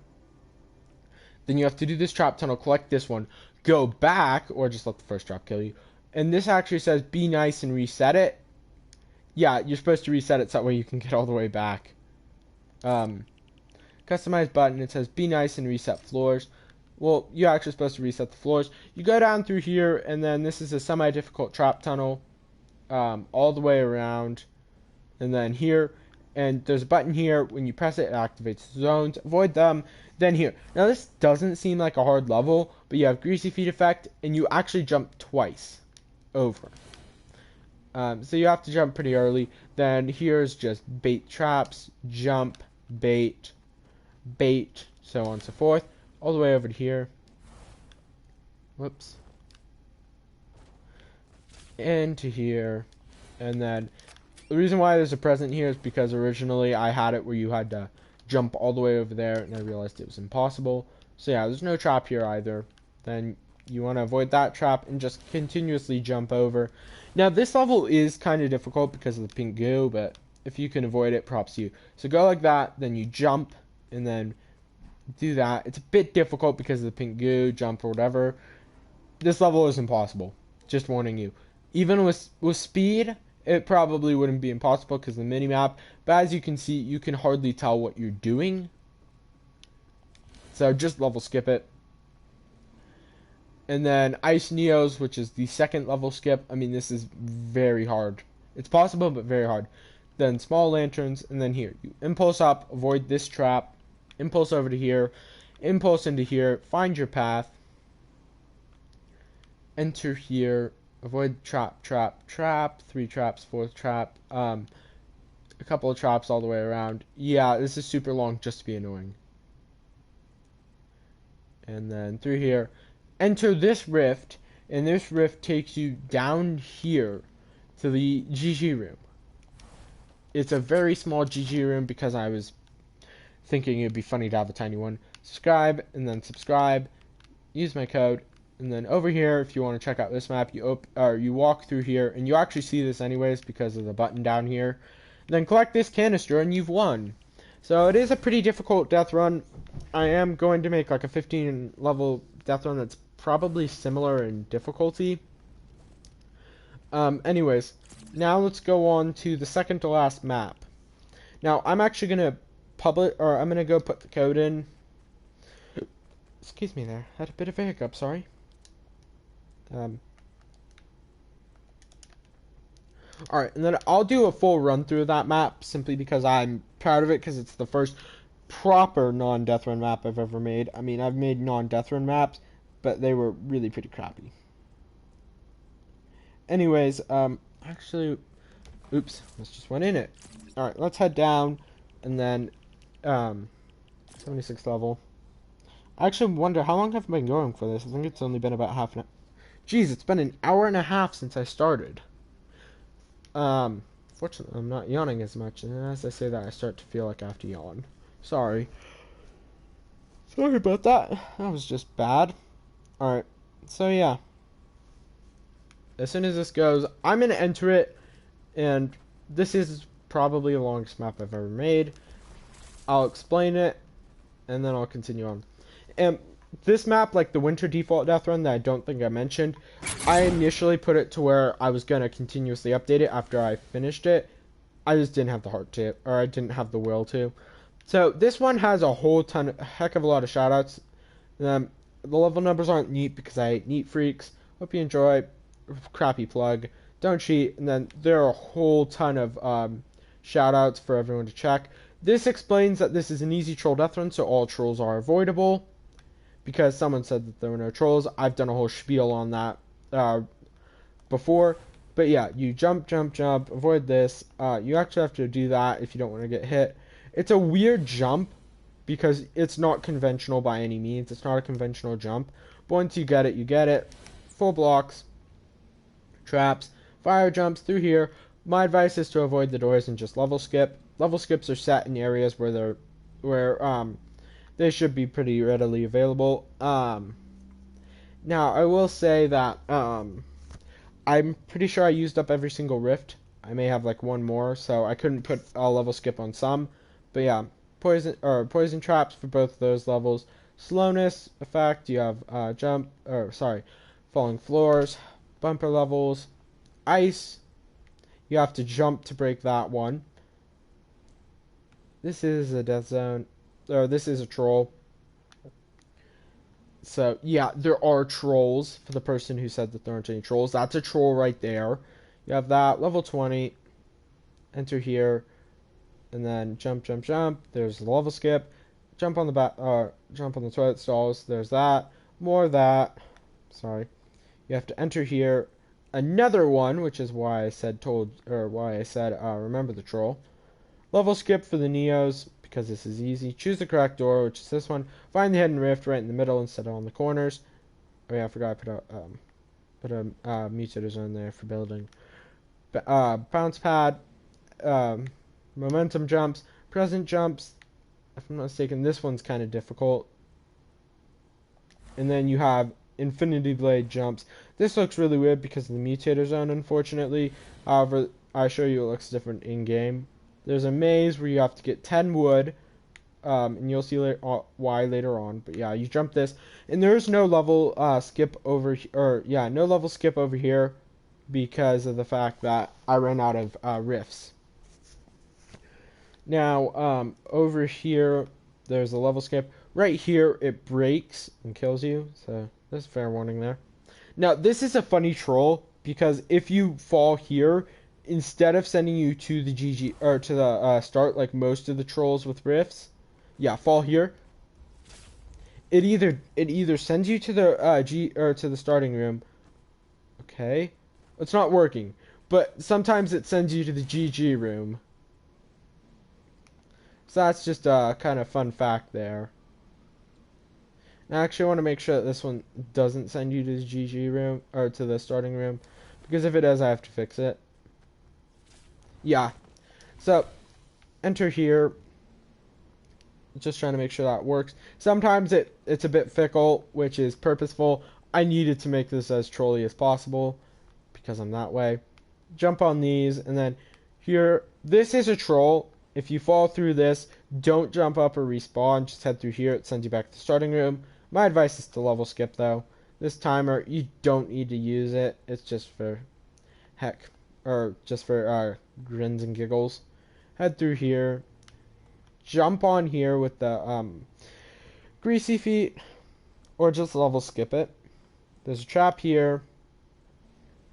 A: Then you have to do this trap tunnel, collect this one, go back, or just let the first drop kill you. And this actually says be nice and reset it. Yeah, you're supposed to reset it so that way you can get all the way back. Customize button, it says be nice and reset floors. Well, you're actually supposed to reset the floors. You go down through here, and then this is a semi-difficult trap tunnel all the way around. And then here, and there's a button here. When you press it, it activates zones. Avoid them. Then here. Now, this doesn't seem like a hard level, but you have greasy feet effect, and you actually jump twice over. So you have to jump pretty early. Then here's just bait traps, jump, bait, bait, so on and so forth. All the way over to here. Whoops. Into here. And then the reason why there's a present here is because originally I had it where you had to jump all the way over there, and I realized it was impossible. So yeah, there's no trap here either. Then you want to avoid that trap and just continuously jump over. Now this level is kind of difficult because of the pink goo, but if you can avoid it, props to you. So go like that, then you jump, and then do that. It's a bit difficult because of the pink goo, jump or whatever. This level is impossible. Just warning you. Even with speed, it probably wouldn't be impossible because of the mini-map. But as you can see, you can hardly tell what you're doing. So just level skip it. And then Ice Neos, which is the second level skip. I mean, this is very hard. It's possible, but very hard. Then Small Lanterns, and then here. You impulse up, avoid this trap. Impulse over to here. Impulse into here. Find your path. Enter here. Avoid trap, trap, trap. 3 traps, 4th trap. A couple of traps all the way around. Yeah, this is super long just to be annoying. And then through here. Enter this rift, and this rift takes you down here to the GG room. It's a very small GG room because I was thinking it'd be funny to have a tiny one. Subscribe, and then subscribe. Use my code, And then over here, if you want to check out this map, you walk through here, and you actually see this anyways because of the button down here. Then collect this canister, and you've won. So it is a pretty difficult death run. I am going to make like a 15 level death run that's probably similar in difficulty. Anyways, now let's go on to the second to last map. Now I'm actually gonna I'm gonna go put the code in. Excuse me there, had a bit of a hiccup, sorry. Alright, and then I'll do a full run through of that map simply because I'm proud of it, because it's the first proper non-death run map I've ever made. I mean, I've made non-death run maps, but they were really pretty crappy. Anyways, actually, oops, let's just went in it. Alright, let's head down, and then, 76th level. I actually wonder, how long have I been going for this? I think it's only been about half an hour. Jeez, it's been an hour and a half since I started. Fortunately, I'm not yawning as much, and as I say that, I start to feel like I have to yawn. Sorry. Sorry about that. That was just bad. Alright, so yeah. As soon as this goes, I'm going to enter it, and this is probably the longest map I've ever made. I'll explain it, and then I'll continue on. And this map, like the winter default death run that I don't think I mentioned, I initially put it to where I was going to continuously update it after I finished it. I just didn't have the heart to, or I didn't have the will to. So this one has a heck of a lot of shoutouts. The level numbers aren't neat because I hate neat freaks. Hope you enjoy. Crappy plug. Don't cheat. And then there are a whole ton of shoutouts for everyone to check. This explains that this is an easy troll death run, so all trolls are avoidable. Because someone said that there were no trolls. I've done a whole spiel on that before. But yeah, you jump, avoid this. You actually have to do that if you don't want to get hit. It's a weird jump because it's not conventional by any means. It's not a conventional jump. But once you get it, you get it. Full blocks, traps, fire jumps through here. My advice is to avoid the doors and just level skip. Level skips are set in areas where they should be pretty readily available. Now, I will say that I'm pretty sure I used up every single rift. I may have like one more, so I couldn't put a level skip on some. But yeah, poison traps for both of those levels. Slowness effect, you have falling floors, bumper levels, ice. You have to jump to break that one. This is a death zone. Or this is a troll. So, yeah, there are trolls for the person who said that there aren't any trolls. That's a troll right there. You have that. Level 20. Enter here. And then jump. There's the level skip. Jump on the toilet stalls. There's that. More of that. Sorry. You have to enter here. Another one, which is why I said remember the troll. Level skip for the Neos, because this is easy. Choose the correct door, which is this one. Find the hidden rift right in the middle instead of on the corners. Oh yeah, I forgot I put a mutator zone there for building. Bounce pad, momentum jumps, present jumps. If I'm not mistaken, this one's kind of difficult. And then you have infinity blade jumps. This looks really weird because of the mutator zone, unfortunately. However, I assure you it looks different in game. There's a maze where you have to get 10 wood, and you'll see why later on. But yeah, you jump this, and there's no level skip over no level skip over here because of the fact that I ran out of rifts. Now over here, there's a level skip. Right here, it breaks and kills you. So there's a fair warning there. Now this is a funny troll because if you fall here, instead of sending you to the GG or to the start like most of the trolls with rifts, yeah, fall here. It either sends you to the to the starting room. Okay, it's not working, but sometimes it sends you to the GG room. So that's just a kind of fun fact there. And I actually want to make sure that this one doesn't send you to the GG room or to the starting room, because if it does, I have to fix it. Yeah, so enter here. Just trying to make sure that works. Sometimes it's a bit fickle, which is purposeful. I needed to make this as trolly as possible because I'm that way. Jump on these, and then here, this is a troll. If you fall through this, don't jump up or respawn. Just head through here. It sends you back to the starting room. My advice is to level skip, though. This timer, you don't need to use it. It's just for heck, or just for grins and giggles. Head through here. Jump on here with the greasy feet, or just level skip it. There's a trap here.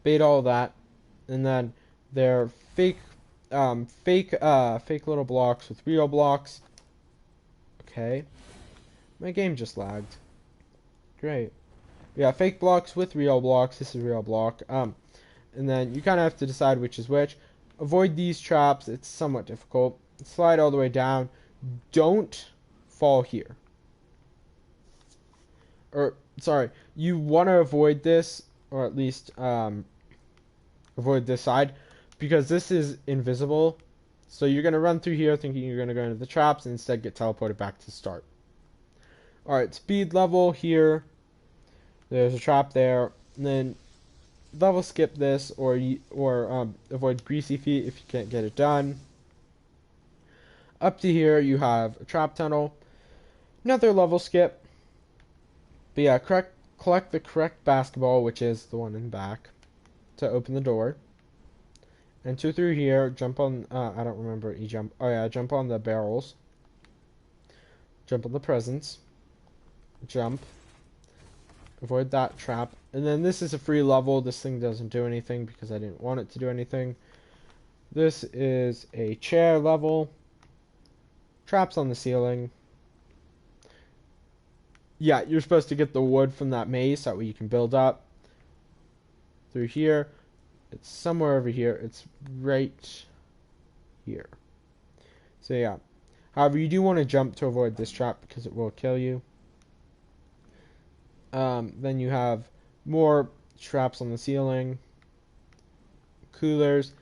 A: Bait all that, and then they're fake little blocks with real blocks. Okay, my game just lagged. Great. Yeah, fake blocks with real blocks. This is a real block. And then you kind of have to decide which is which. Avoid these traps. It's somewhat difficult. Slide all the way down. Don't fall here. Or sorry, you want to avoid this, or at least avoid this side, because this is invisible. So you're going to run through here thinking you're going to go into the traps and instead get teleported back to start. Alright, speed level here. There's a trap there. And then level skip this, or avoid greasy feet if you can't get it done. Up to here you have a trap tunnel. Another level skip. But yeah, collect the correct basketball, which is the one in the back, to open the door. Enter through here, jump on, I don't remember what you jump, oh yeah, jump on the barrels. Jump on the presents. Jump. Avoid that trap. And then this is a free level. This thing doesn't do anything because I didn't want it to do anything. This is a chair level. Traps on the ceiling. Yeah, you're supposed to get the wood from that maze. That way you can build up. Through here. It's somewhere over here. It's right here. So yeah. However, you do want to jump to avoid this trap because it will kill you. Then you have more traps on the ceiling. Coolers.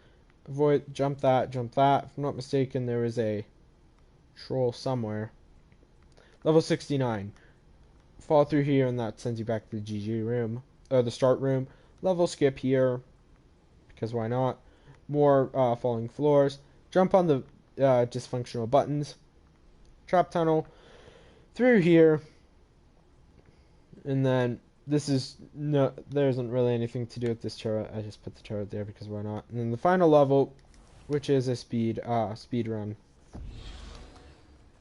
A: Avoid, jump that, jump that. If I'm not mistaken, there is a troll somewhere. Level 69. Fall through here and that sends you back to the GG room. Or the start room. Level skip here. Because why not? More falling floors. Jump on the dysfunctional buttons. Trap tunnel. Through here. And then this is no, there isn't really anything to do with this turret. I just put the turret there because why not? And then the final level, which is a speed run.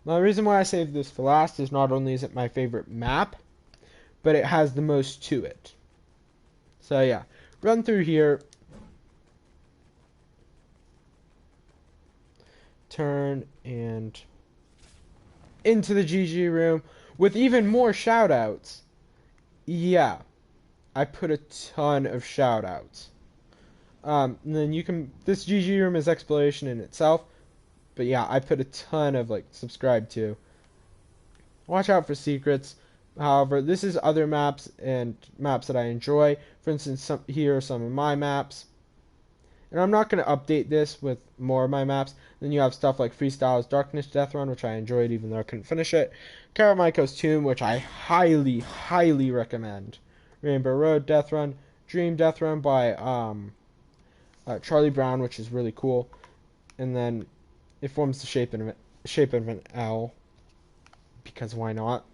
A: Now the reason why I saved this for last is not only is it my favorite map, but it has the most to it. So yeah, run through here. Turn and into the GG room with even more shoutouts. Yeah, I put a ton of shoutouts. And then you can, this GG room is exploration in itself, but yeah, I put a ton of like subscribe to. Watch out for secrets. However, this is other maps and maps that I enjoy. For instance, here are some of my maps. And I'm not going to update this with more of my maps. Then you have stuff like Freestyle's Darkness Death Run, which I enjoyed even though I couldn't finish it. Caramichael's Tomb, which I highly, highly recommend. Rainbow Road Death Run. Dream Death Run by Charlie Brown, which is really cool. And then it forms the shape of an L. Because why not?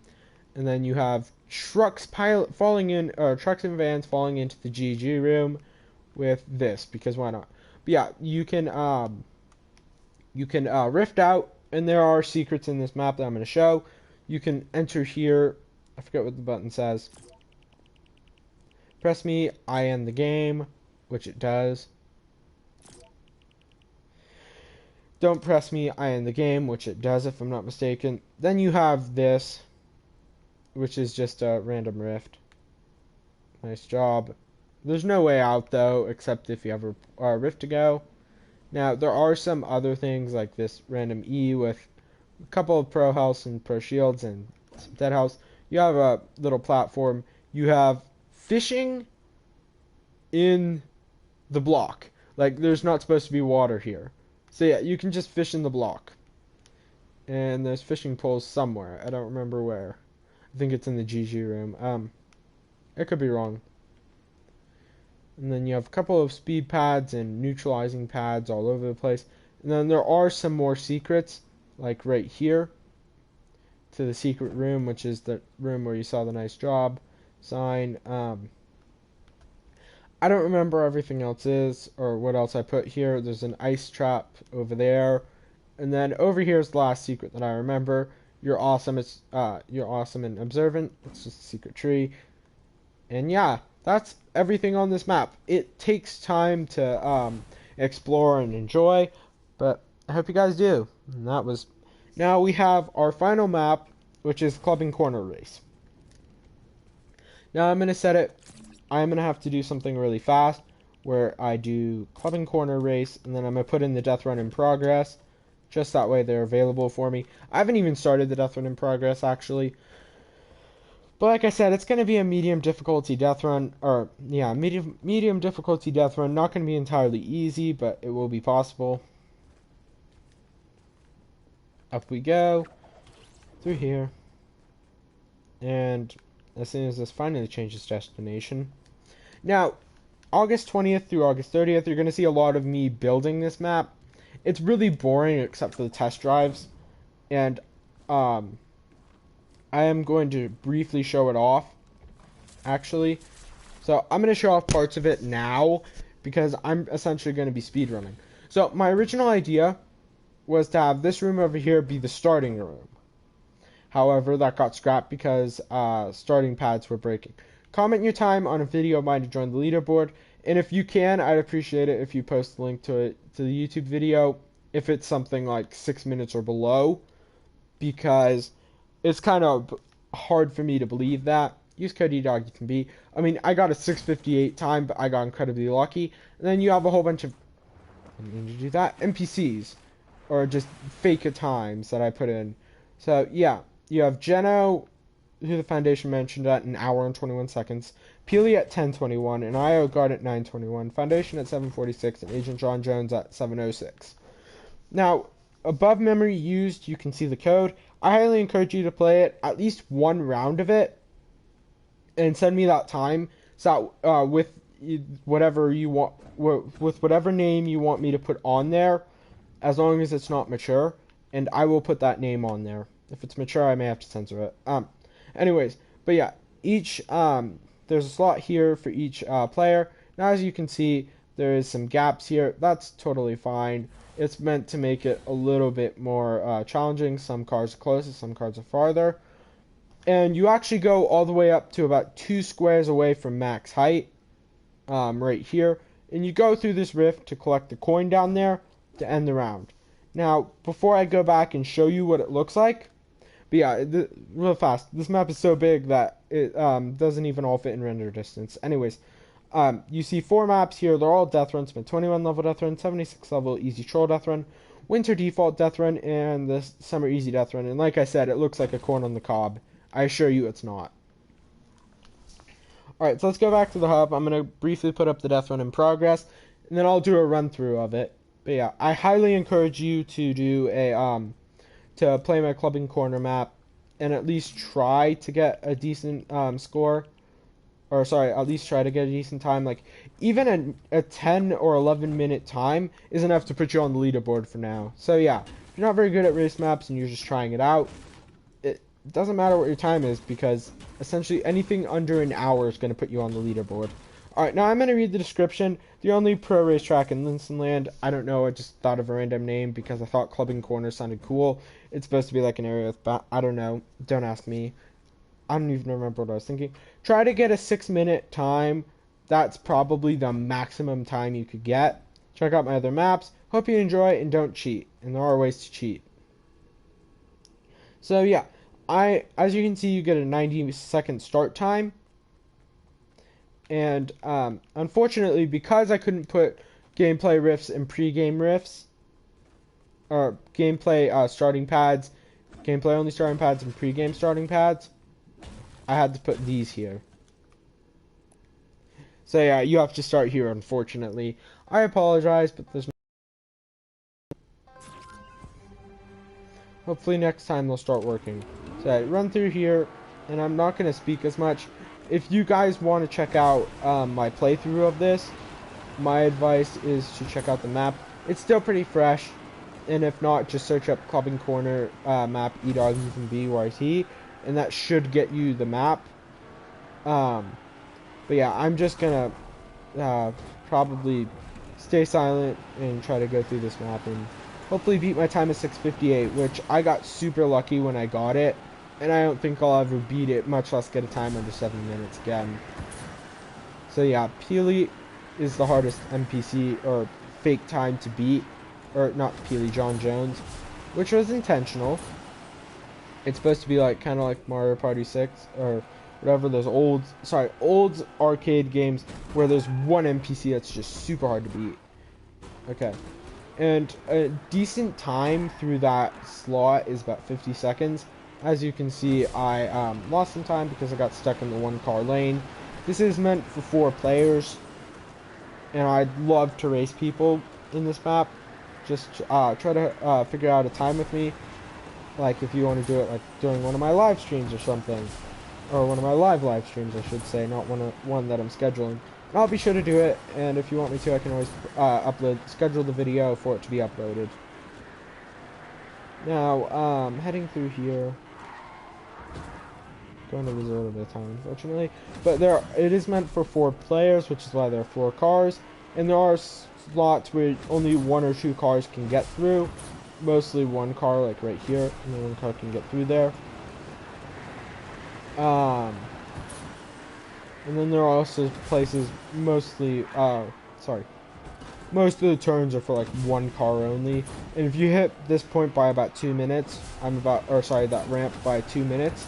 A: And then you have trucks and vans falling into the GG room with this, because why not? But yeah, you can rift out, and there are secrets in this map that I'm going to show. You can enter here. I forget what the button says. Press me, I end the game, which it does. Don't press me, I end the game, which it does if I'm not mistaken. Then you have this, which is just a random rift. Nice job. There's no way out, though, except if you have a rift to go. Now, there are some other things, like this random E with a couple of pro healths and pro shields and some dead healths. You have a little platform. You have fishing in the block. Like, there's not supposed to be water here. So, yeah, you can just fish in the block. And there's fishing poles somewhere. I don't remember where. I think it's in the GG room. It could be wrong. And then you have a couple of speed pads and neutralizing pads all over the place. And then there are some more secrets, like right here, to the secret room, which is the room where you saw the nice job sign. I don't remember everything else is, or what else I put here. There's an ice trap over there. And then over here is the last secret that I remember. You're awesome. You're awesome and observant. It's just a secret tree. And yeah, that's everything on this map. It takes time to explore and enjoy, but I hope you guys do. And that was. Now we have our final map, which is Clubbing Corner Race. Now I'm gonna set it. I'm gonna have to do something really fast, where I do Clubbing Corner Race, and then I'm gonna put in the death run in progress. Just that way they're available for me. I haven't even started the death run in progress actually. But like I said, it's going to be a medium difficulty death run, or yeah, medium difficulty death run. Not going to be entirely easy, but it will be possible. Up we go, through here, and as soon as this finally changes destination. Now, August 20th through August 30th, you're going to see a lot of me building this map. It's really boring except for the test drives, and I am going to briefly show it off, actually. So I'm going to show off parts of it now, because I'm essentially going to be speedrunning. So my original idea was to have this room over here be the starting room. However, that got scrapped because starting pads were breaking. Comment your time on a video of mine to join the leaderboard, and if you can, I'd appreciate it if you post the link to it to the YouTube video, if it's something like 6 minutes or below, because it's kind of hard for me to believe that. Use code Edaug-ethanb. I mean, I got a 6:58 time, but I got incredibly lucky. And then you have a whole bunch of, I didn't mean to do that, NPCs, or just fake times that I put in. So yeah, you have Geno, who the Foundation mentioned at 1 hour and 21 seconds, Peely at 10:21, and Edaug at 9:21, Foundation at 7:46, and Agent John Jones at 7:06. Now, above memory used, you can see the code. I highly encourage you to play it, at least one round of it, and send me that time. So with whatever you want, with whatever name you want me to put on there, as long as it's not mature, and I will put that name on there. If it's mature, I may have to censor it. Anyways, but yeah, each there's a slot here for each player. Now, as you can see, there is some gaps here. That's totally fine. It's meant to make it a little bit more challenging. Some cars are closer, some cars are farther. And you actually go all the way up to about 2 squares away from max height, right here. And you go through this rift to collect the coin down there to end the round. Now, before I go back and show you what it looks like, but yeah, real fast, this map is so big that it doesn't even all fit in render distance. Anyways, you see 4 maps here. They're all death runs. My 21 level death run, 76 level easy troll death run, winter default death run, and the summer easy death run. And like I said, it looks like a corn on the cob. I assure you it's not. Alright, so let's go back to the hub. I'm going to briefly put up the death run in progress, and then I'll do a run through of it. But yeah, I highly encourage you to do a to play my clubbing corner map and at least try to get a decent score. Or sorry, at least try to get a decent time. Like, even a 10 or 11 minute time is enough to put you on the leaderboard for now. So yeah, if you're not very good at race maps and you're just trying it out, it doesn't matter what your time is, because essentially anything under an hour is going to put you on the leaderboard. Alright, now I'm going to read the description. The only pro racetrack in Linsonland. I don't know, I just thought of a random name because I thought Clubbing Corner sounded cool. It's supposed to be like an area with, I don't know, don't ask me. I don't even remember what I was thinking. Try to get a 6-minute time. That's probably the maximum time you could get. Check out my other maps. Hope you enjoy and don't cheat. And there are ways to cheat. So yeah, as you can see, you get a 90-second start time. And unfortunately, because I couldn't put gameplay riffs and pre-game riffs, or gameplay starting pads, gameplay only starting pads and pre-game starting pads, I had to put these here. So yeah, you have to start here, unfortunately. I apologize, but there's hopefully next time they'll start working. So I run through here, and I'm not going to speak as much. if you guys want to check out my playthrough of this, my advice is to check out the map. It's still pretty fresh, and if not, just search up Clubbing Corner map Edaug-ethanb-YT, and that should get you the map. But yeah, I'm just gonna probably stay silent and try to go through this map and hopefully beat my time of 6:58, which I got super lucky when I got it, and I don't think I'll ever beat it, much less get a time under 7 minutes again. So yeah, Peely is the hardest NPC or fake time to beat, or not Peely, John Jones, which was intentional. It's supposed to be like kind of like Mario Party 6 or whatever, those old arcade games where there's one NPC that's just super hard to beat. Okay, and a decent time through that slot is about 50 seconds. As you can see, I lost some time because I got stuck in the 1-car lane. This is meant for 4 players, and I'd love to race people in this map. Just try to figure out a time with me, like if you want to do it like during one of my live streams or something. Or one of my live streams, I should say, not one that I'm scheduling. And I'll be sure to do it, and if you want me to, I can always schedule the video for it to be uploaded. Now, heading through here, going to lose a little bit of time, unfortunately. But it is meant for 4 players, which is why there are 4 cars, and there are slots where only 1 or 2 cars can get through. Mostly 1 car, like right here, and then 1 car can get through there. And then there are also places most of the turns are for like 1 car only. And if you hit this point by about 2 minutes, that ramp by 2 minutes,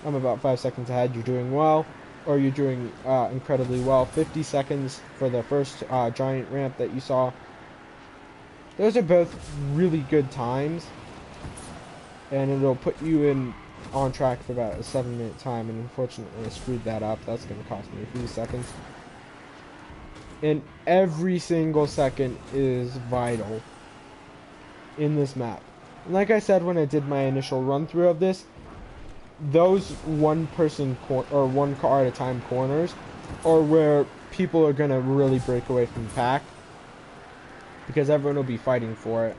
A: I'm about 5 seconds ahead. You're doing well, or you're doing incredibly well. 50 seconds for the first giant ramp that you saw. Those are both really good times, and it'll put you on track for about a 7-minute time, and unfortunately I screwed that up. That's going to cost me a few seconds. And every single second is vital in this map. And like I said when I did my initial run through of this, those 1 car at a time corners are where people are going to really break away from the pack, because everyone will be fighting for it.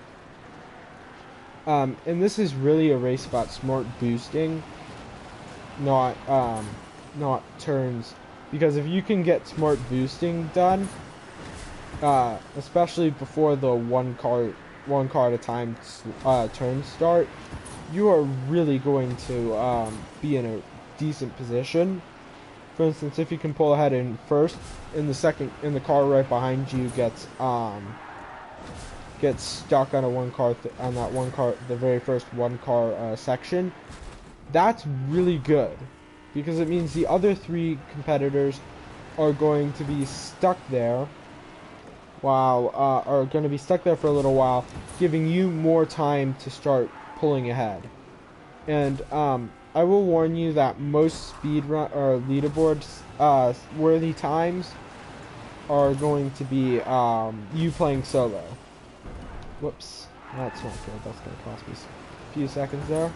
A: And this is really a race about smart boosting, not turns. Because if you can get smart boosting done, especially before the one car at a time turns start, you are really going to be in a decent position. For instance, if you can pull ahead in first, in the car right behind you gets stuck on the very first 1 car section, that's really good, because it means the other 3 competitors are going to be stuck there are going to be stuck there for a little while, giving you more time to start pulling ahead. And I will warn you that most speed run or leaderboards worthy times are going to be you playing solo. Whoops, that's not good. That's going to cost me a few seconds there.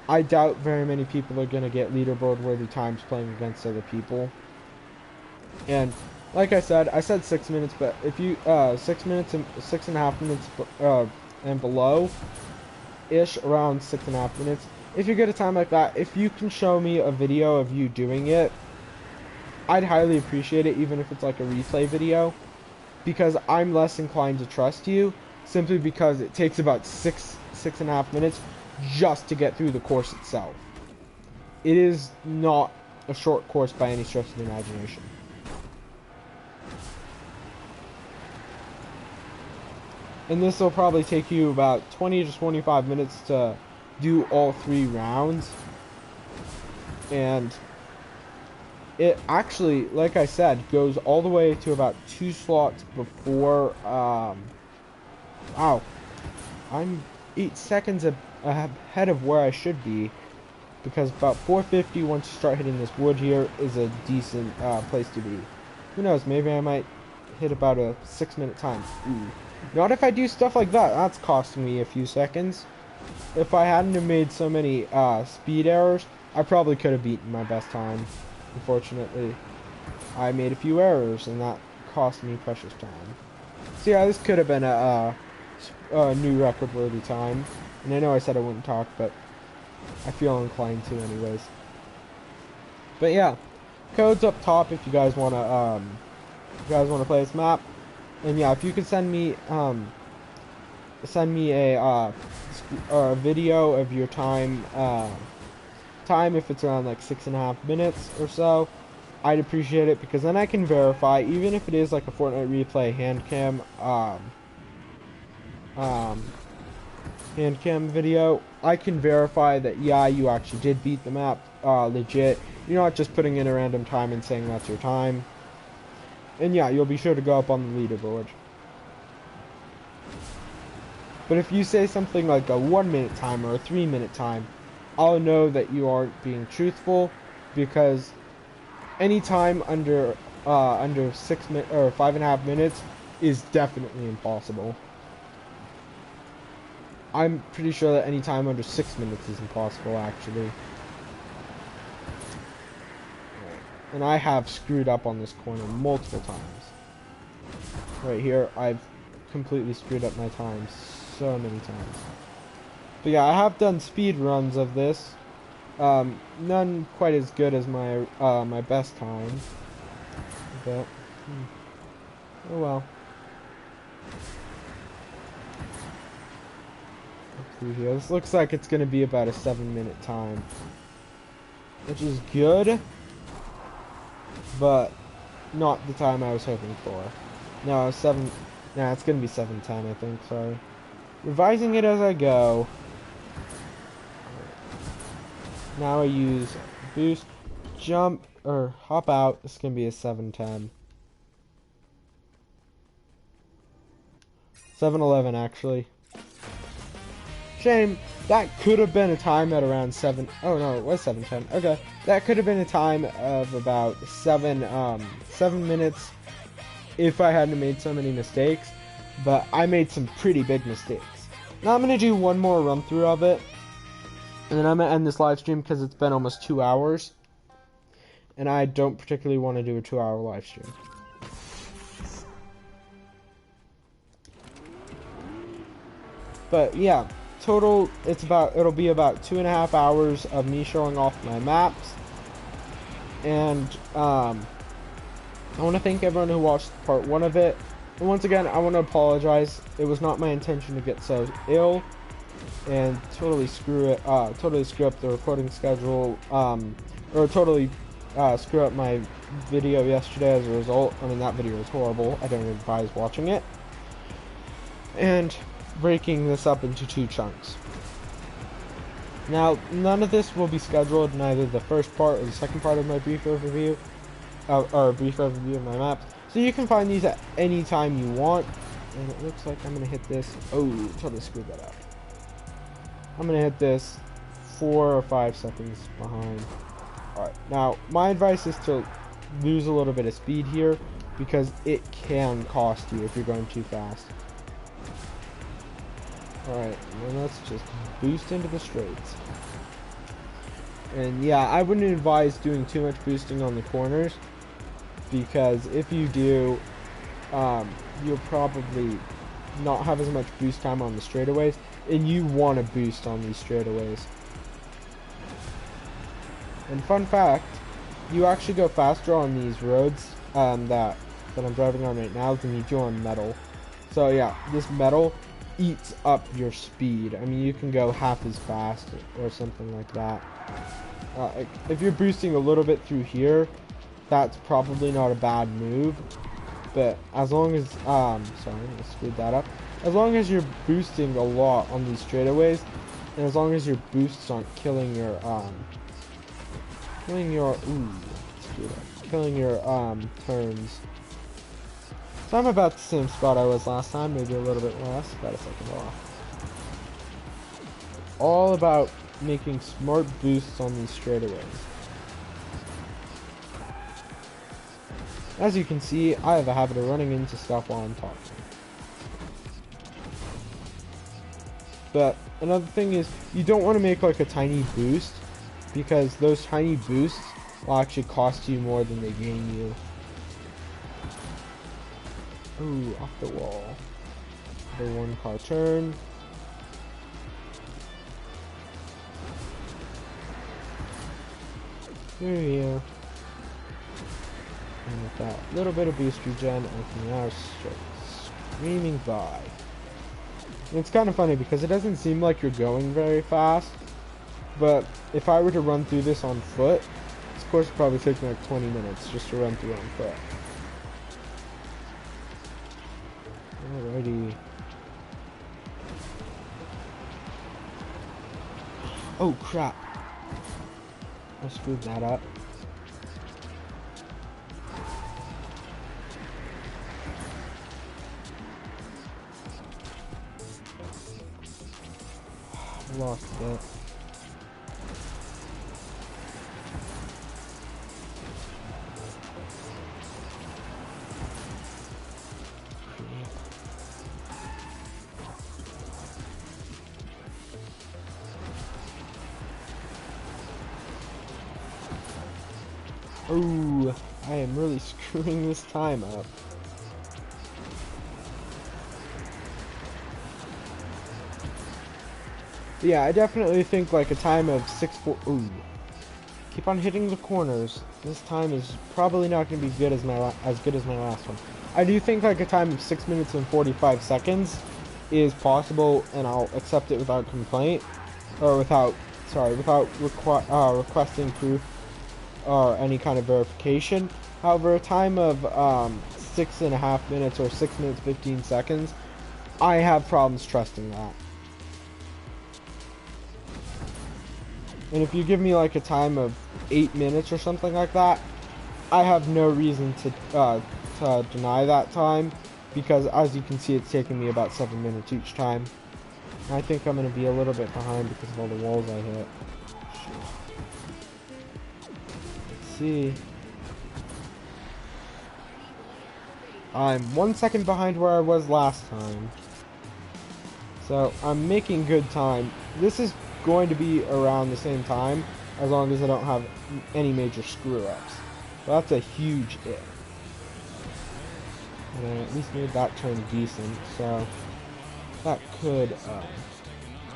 A: I doubt very many people are going to get leaderboard worthy times playing against other people. And like I said 6 minutes, but if you 6 minutes and 6.5 minutes and below ish, around 6.5 minutes, if you get a time like that, if you can show me a video of you doing it, I'd highly appreciate it, even if it's like a replay video, because I'm less inclined to trust you, simply because it takes about 6.5 minutes just to get through the course itself. It is not a short course by any stretch of the imagination. And this will probably take you about 20 to 25 minutes to do all 3 rounds. And it actually, like I said, goes all the way to about 2 slots before, wow, I'm 8 seconds ahead of where I should be, because about 450, once you start hitting this wood here, is a decent place to be. Who knows, maybe I might hit about a 6-minute time. Ooh. Not if I do stuff like that. That's costing me a few seconds. If I hadn't have made so many speed errors, I probably could have beaten my best time. unfortunately, I made a few errors, and that cost me precious time. So yeah, this could have been a new record-worthy time. And I know I said I wouldn't talk, but I feel inclined to anyways. But yeah, code's up top if you guys wanna play this map. And yeah, if you could send me a video of your time if it's around like 6.5 minutes or so, I'd appreciate it, because then I can verify, even if it is like a Fortnite replay hand cam video, I can verify that yeah, you actually did beat the map legit. You're not just putting in a random time and saying that's your time. And yeah, you'll be sure to go up on the leaderboard. But if you say something like a 1-minute time or a 3-minute time, I'll know that you aren't being truthful, because any time under 6 minutes or 5.5 minutes is definitely impossible. I'm pretty sure that any time under 6 minutes is impossible, actually. And I have screwed up on this corner multiple times. Right here, I've completely screwed up my time so many times. But yeah, I have done speed runs of this. None quite as good as my my best time. But oh well. Through here, this looks like it's gonna be about a 7-minute time, which is good, but not the time I was hoping for. No, it's gonna be 7:10, I think. Sorry, revising it as I go. Now I use boost, jump, or hop out. It's gonna be a 7:10. 7:11 actually. Shame. That could have been a time at around 7. Oh no, it was 7:10. Okay, that could have been a time of about 7 minutes if I hadn't made so many mistakes. But I made some pretty big mistakes. Now I'm gonna do one more run through of it, and then I'm gonna end this live stream because it's been almost 2 hours, and I don't particularly want to do a 2-hour live stream. But yeah. Total, it'll be about 2.5 hours of me showing off my maps. And I want to thank everyone who watched part 1 of it. And once again, I want to apologize. It was not my intention to get so ill and totally screw up the recording schedule, or totally screw up my video yesterday as a result. I mean, that video was horrible. I don't advise watching it. And breaking this up into 2 chunks. Now, none of this will be scheduled, neither the first part or the second part of my brief overview, or a brief overview of my maps. So you can find these at any time you want. And it looks like I'm gonna hit this. Oh, totally screwed that up. I'm gonna hit this 4 or 5 seconds behind. Alright, now my advice is to lose a little bit of speed here, because it can cost you if you're going too fast. Alright, then let's just boost into the straights. And yeah, I wouldn't advise doing too much boosting on the corners, because if you do, you'll probably not have as much boost time on the straightaways, and you want to boost on these straightaways. And fun fact, you actually go faster on these roads that I'm driving on right now than you do on metal. So yeah, this metal eats up your speed. I mean, you can go half as fast or something like that. If you're boosting a little bit through here, that's probably not a bad move. But as long as sorry, I screwed that up. As long as you're boosting a lot on these straightaways, and as long as your boosts aren't killing your turns. So I'm about the same spot I was last time, maybe a little bit less, about a second off. All about making smart boosts on these straightaways. As you can see, I have a habit of running into stuff while I'm talking. But another thing is, you don't want to make like a tiny boost, because those tiny boosts will actually cost you more than they gain you. Ooh, off the wall. The 1-car turn. Here. And with that little bit of boost regen, I can now start screaming by. And it's kind of funny because it doesn't seem like you're going very fast, but if I were to run through this on foot, this course would probably take me like 20 minutes just to run through on foot. Alrighty. Oh crap. I screwed that up. Lost it. Oh, I am really screwing this time up. Yeah, I definitely think like a time of 6:4. Ooh, keep on hitting the corners. This time is probably not going to be good as my last one. I do think like a time of 6 minutes and 45 seconds is possible, and I'll accept it without complaint, or without requesting proof or any kind of verification. However, a time of 6.5 minutes or 6 minutes 15 seconds, I have problems trusting that. And if you give me like a time of 8 minutes or something like that, I have no reason to deny that time, because as you can see, it's taking me about 7 minutes each time. And I think I'm going to be a little bit behind because of all the walls I hit. Let's see. I'm 1 second behind where I was last time. So I'm making good time. This is going to be around the same time as long as I don't have any major screw-ups. Well, that's a huge if. And I at least made that turn decent, so that could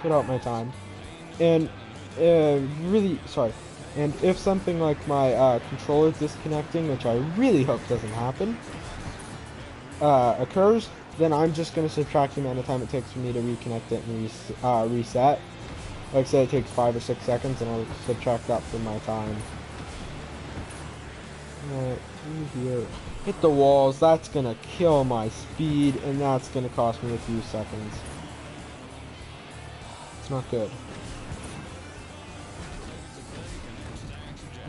A: help my time. And really, sorry. And if something like my controller disconnecting, which I really hope doesn't happen, occurs, then I'm just going to subtract the amount of time it takes for me to reconnect it and reset. Like I said, it takes 5 or 6 seconds, and I'll subtract that from my time. Alright, through here. Hit the walls, that's going to kill my speed, and that's going to cost me a few seconds. It's not good.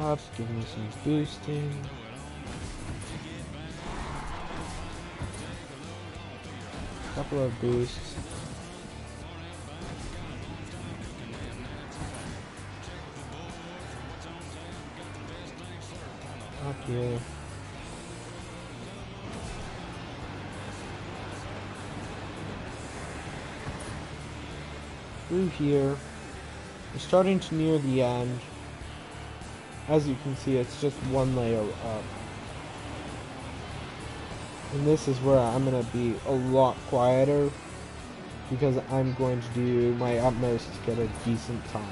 A: Up, give me some boosting. Couple of boosts. Up here. Through here. We're starting to near the end. As you can see, it's just one layer up. And this is where I'm going to be a lot quieter, because I'm going to do my utmost to get a decent time.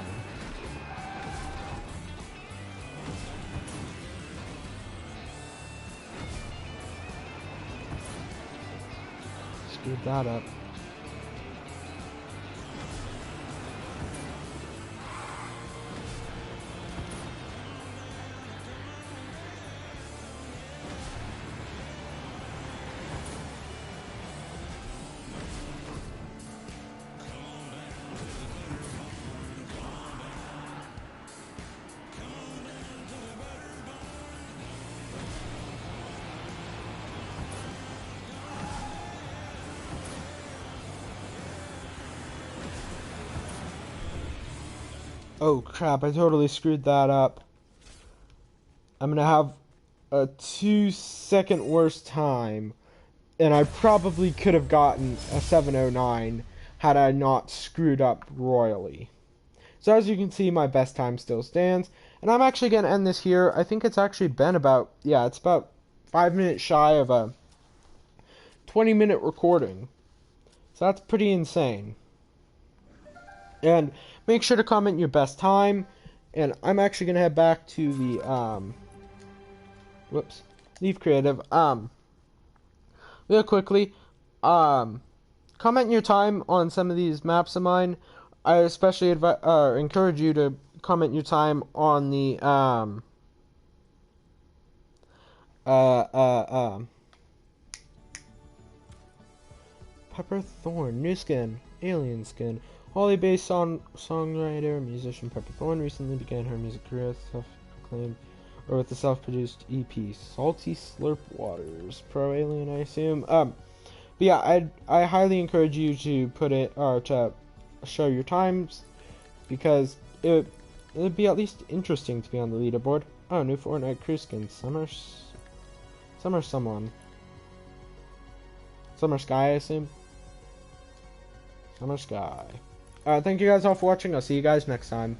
A: Screwed that up. Oh crap, I totally screwed that up. I'm gonna have a 2-second worse time, and I probably could have gotten a 7:09 had I not screwed up royally. So as you can see, my best time still stands, And I'm actually going to end this here. I think it's actually been about, yeah, it's about 5 minutes shy of a 20-minute recording. So that's pretty insane. And make sure to comment your best time. And I'm actually going to head back to the, leave creative. Real quickly, comment your time on some of these maps of mine. I especially encourage you to comment your time on the, Pepper Thorn, new skin, alien skin. Wholly based on songwriter, musician Pepper Thorn recently began her music career self-proclaimed, or with the self-produced EP, Salty Slurp Waters. Pro alien, I assume. But yeah, I highly encourage you to put it, or to show your times, because it'd be at least interesting to be on the leaderboard. Oh, new Fortnite crew skin, Summer Sky, I assume. Summer Sky. Thank you guys all for watching. I'll see you guys next time.